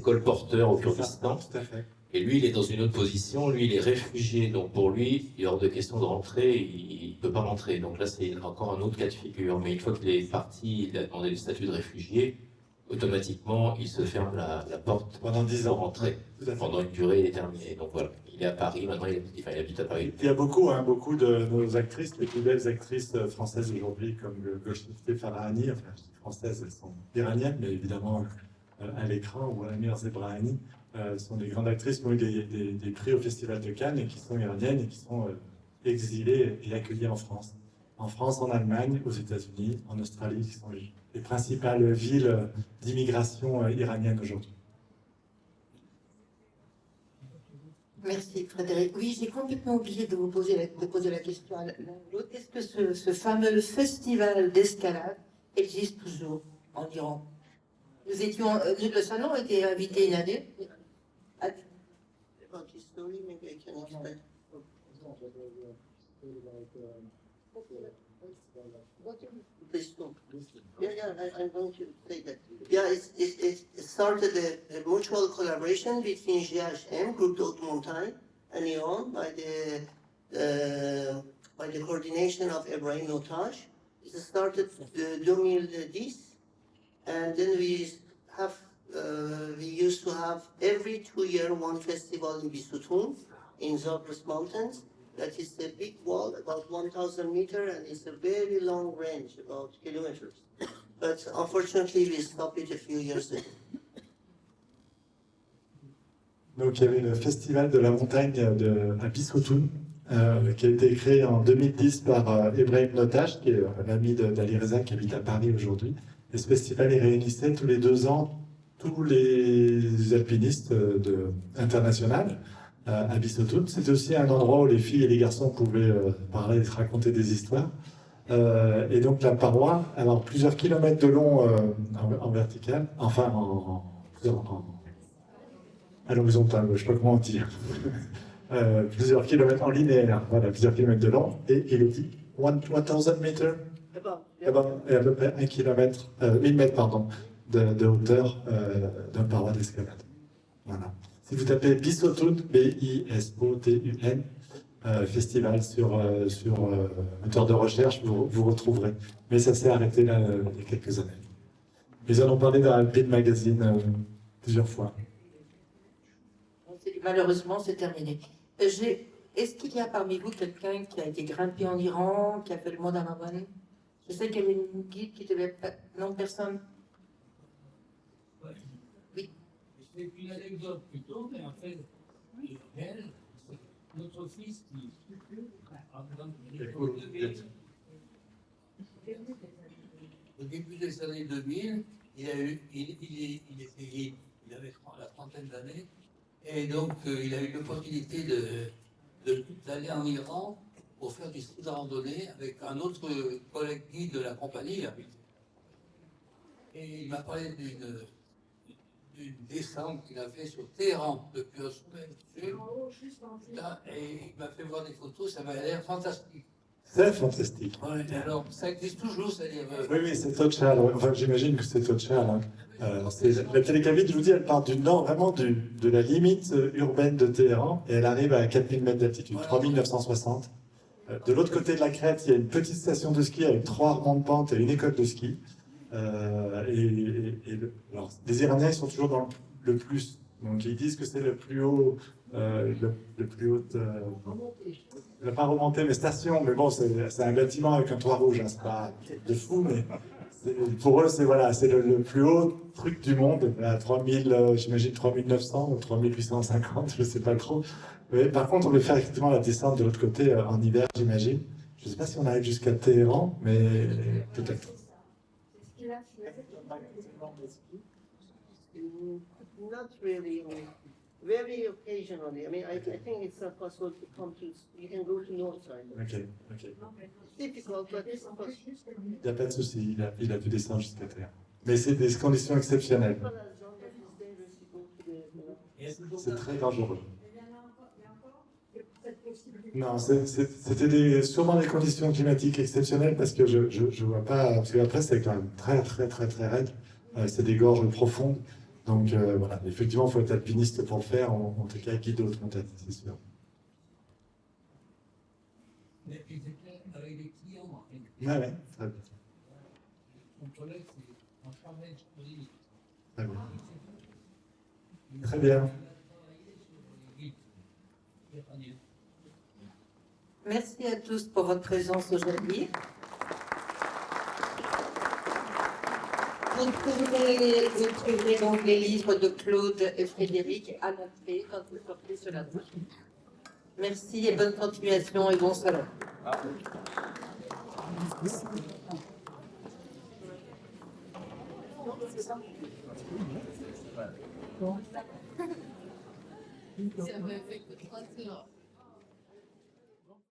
colporteurs au Kurdistan. Tout à fait. Et lui, il est dans une autre position. Lui, il est réfugié. Donc pour lui, il est hors de question de rentrer. Il ne peut pas rentrer. Donc là, c'est encore un autre cas de figure. Mais une fois qu'il est parti, il a demandé le statut de réfugié, automatiquement, il se ferme la porte Pendant 10 ans. pour rentrer. Pendant une durée déterminée. Donc voilà, il est à Paris. Maintenant, il habite à Paris. Il y a beaucoup de nos actrices, les plus belles actrices françaises aujourd'hui, comme Golshifteh Farahani, enfin, je dis françaises, elles sont iraniennes, mais évidemment à l'écran, ou Amir Zebrahani, sont des grandes actrices qui ont eu des prix au Festival de Cannes et qui sont iraniennes et qui sont exilées et accueillies en France. En France, en Allemagne, aux États-Unis, en Australie, qui sont les principales villes d'immigration iranienne aujourd'hui. Merci Frédéric. Oui, j'ai complètement oublié de vous poser la question à l'un ou l'autre. Est-ce que ce fameux festival d'escalade existe toujours en Iran? Nous étions, le salon a été invité une année. About this story, maybe I can explain. Please stop. Yeah, I'm going to say that. Yeah, it started a mutual collaboration between GHM, Groupe d'Haute Montagne, and Iran by the coordination of Ebrahim Notaj. It started in 2010, and then we used to have every 2 years one festival in Bisutun, in Zagros Mountains. That is a big wall, about 1,000 meters, and it's a very long range, about kilometers. But unfortunately, we stopped it a few years ago. Donc il y avait le festival de la montagne à Bisutun, qui a été créé en 2010 par Ebrahim Notaj, qui est l'ami d'Ali Reza qui habite à Paris aujourd'hui. Et ce festival il réunissait tous les 2 ans tous les alpinistes internationaux à Bisutun. C'était aussi un endroit où les filles et les garçons pouvaient parler et se raconter des histoires. Et donc la paroi, alors plusieurs kilomètres de long en vertical, enfin à l'horizontale, je ne sais pas comment dire, plusieurs kilomètres en linéaire, voilà, plusieurs kilomètres de long, et il est dit 1000 meters, et à peu près 1 kilomètre, 1000 mètres pardon, de hauteur d'un paroi d'escalade. Voilà. Si vous tapez Bisutun, B-I-S-O-T-U-N, festival sur moteur de recherche, vous retrouverez. Mais ça s'est arrêté là il y a quelques années. Ils en ont parlé dans Alpine Magazine plusieurs fois. Malheureusement, c'est terminé. Est-ce qu'il y a parmi vous quelqu'un qui a été grimpé en Iran, qui a fait le mont Damarawan? Je sais qu'il y avait une guide qui devait... Non, personne? Oui. C'est une anecdote plutôt, mais en fait, elle, c'est notre fils qui au début des années 2000, il était guide, il avait la trentaine d'années, et donc il a eu l'opportunité d'aller en Iran pour faire du ski de randonnée avec un autre collègue guide de la compagnie. Et il m'a parlé d'une descente qu'il a fait sur Téhéran, depuis un sommet sud. Et il m'a fait voir des photos, ça m'a l'air fantastique. C'est fantastique. Ouais, alors, ça existe toujours, c'est-à-dire... Oui, c'est Tochal. Enfin, j'imagine que c'est Tochal. Hein. La télécavite, je vous dis, elle part du nord, vraiment de la limite urbaine de Téhéran, et elle arrive à 4000 mètres d'altitude, voilà. 3960. De l'autre côté de la crête, il y a une petite station de ski avec 3 remontes-pentes et une école de ski. Alors, les Iraniens, ils sont toujours dans le plus. Donc, ils disent que c'est le plus haut le plus haut. Il n'a pas remonté, mais station. Mais bon, c'est un bâtiment avec un toit rouge. Hein, c'est pas de fou, mais pour eux, c'est voilà, c'est le plus haut truc du monde. À 3000, j'imagine 3900 ou 3850, je ne sais pas trop. Mais par contre, on veut faire effectivement la descente de l'autre côté en hiver, j'imagine. Je ne sais pas si on arrive jusqu'à Téhéran, mais peut-être. Not really. Very occasionally. I mean, I think it's not possible to come to. You can go to North Side. Ok, ok. It's difficult, but it's possible. Il n'y a pas de souci, il a pu descendre jusqu'à terre. Mais c'est des conditions exceptionnelles. But as long as it's dangerous to go to the. C'est très dangereux. Non, c'était sûrement des conditions climatiques exceptionnelles parce que je vois pas. Parce qu'après, c'est quand même très, très, très, très raide. C'est des gorges profondes. Donc voilà, effectivement, il faut être alpiniste pour le faire. En tout cas, guide d'autres montagnes, c'est sûr. Mais ils étaient avec des clients. Ouais, ouais, très bien. Mon collègue, c'est un charmant joli. Très bien. Très bien. Merci à tous pour votre présence aujourd'hui. Vous trouverez donc les livres de Claude et Frédéric à l'entrée quand vous sortez sur la table. Merci et bonne continuation et bon salon. Ça m'a fait que 3 heures.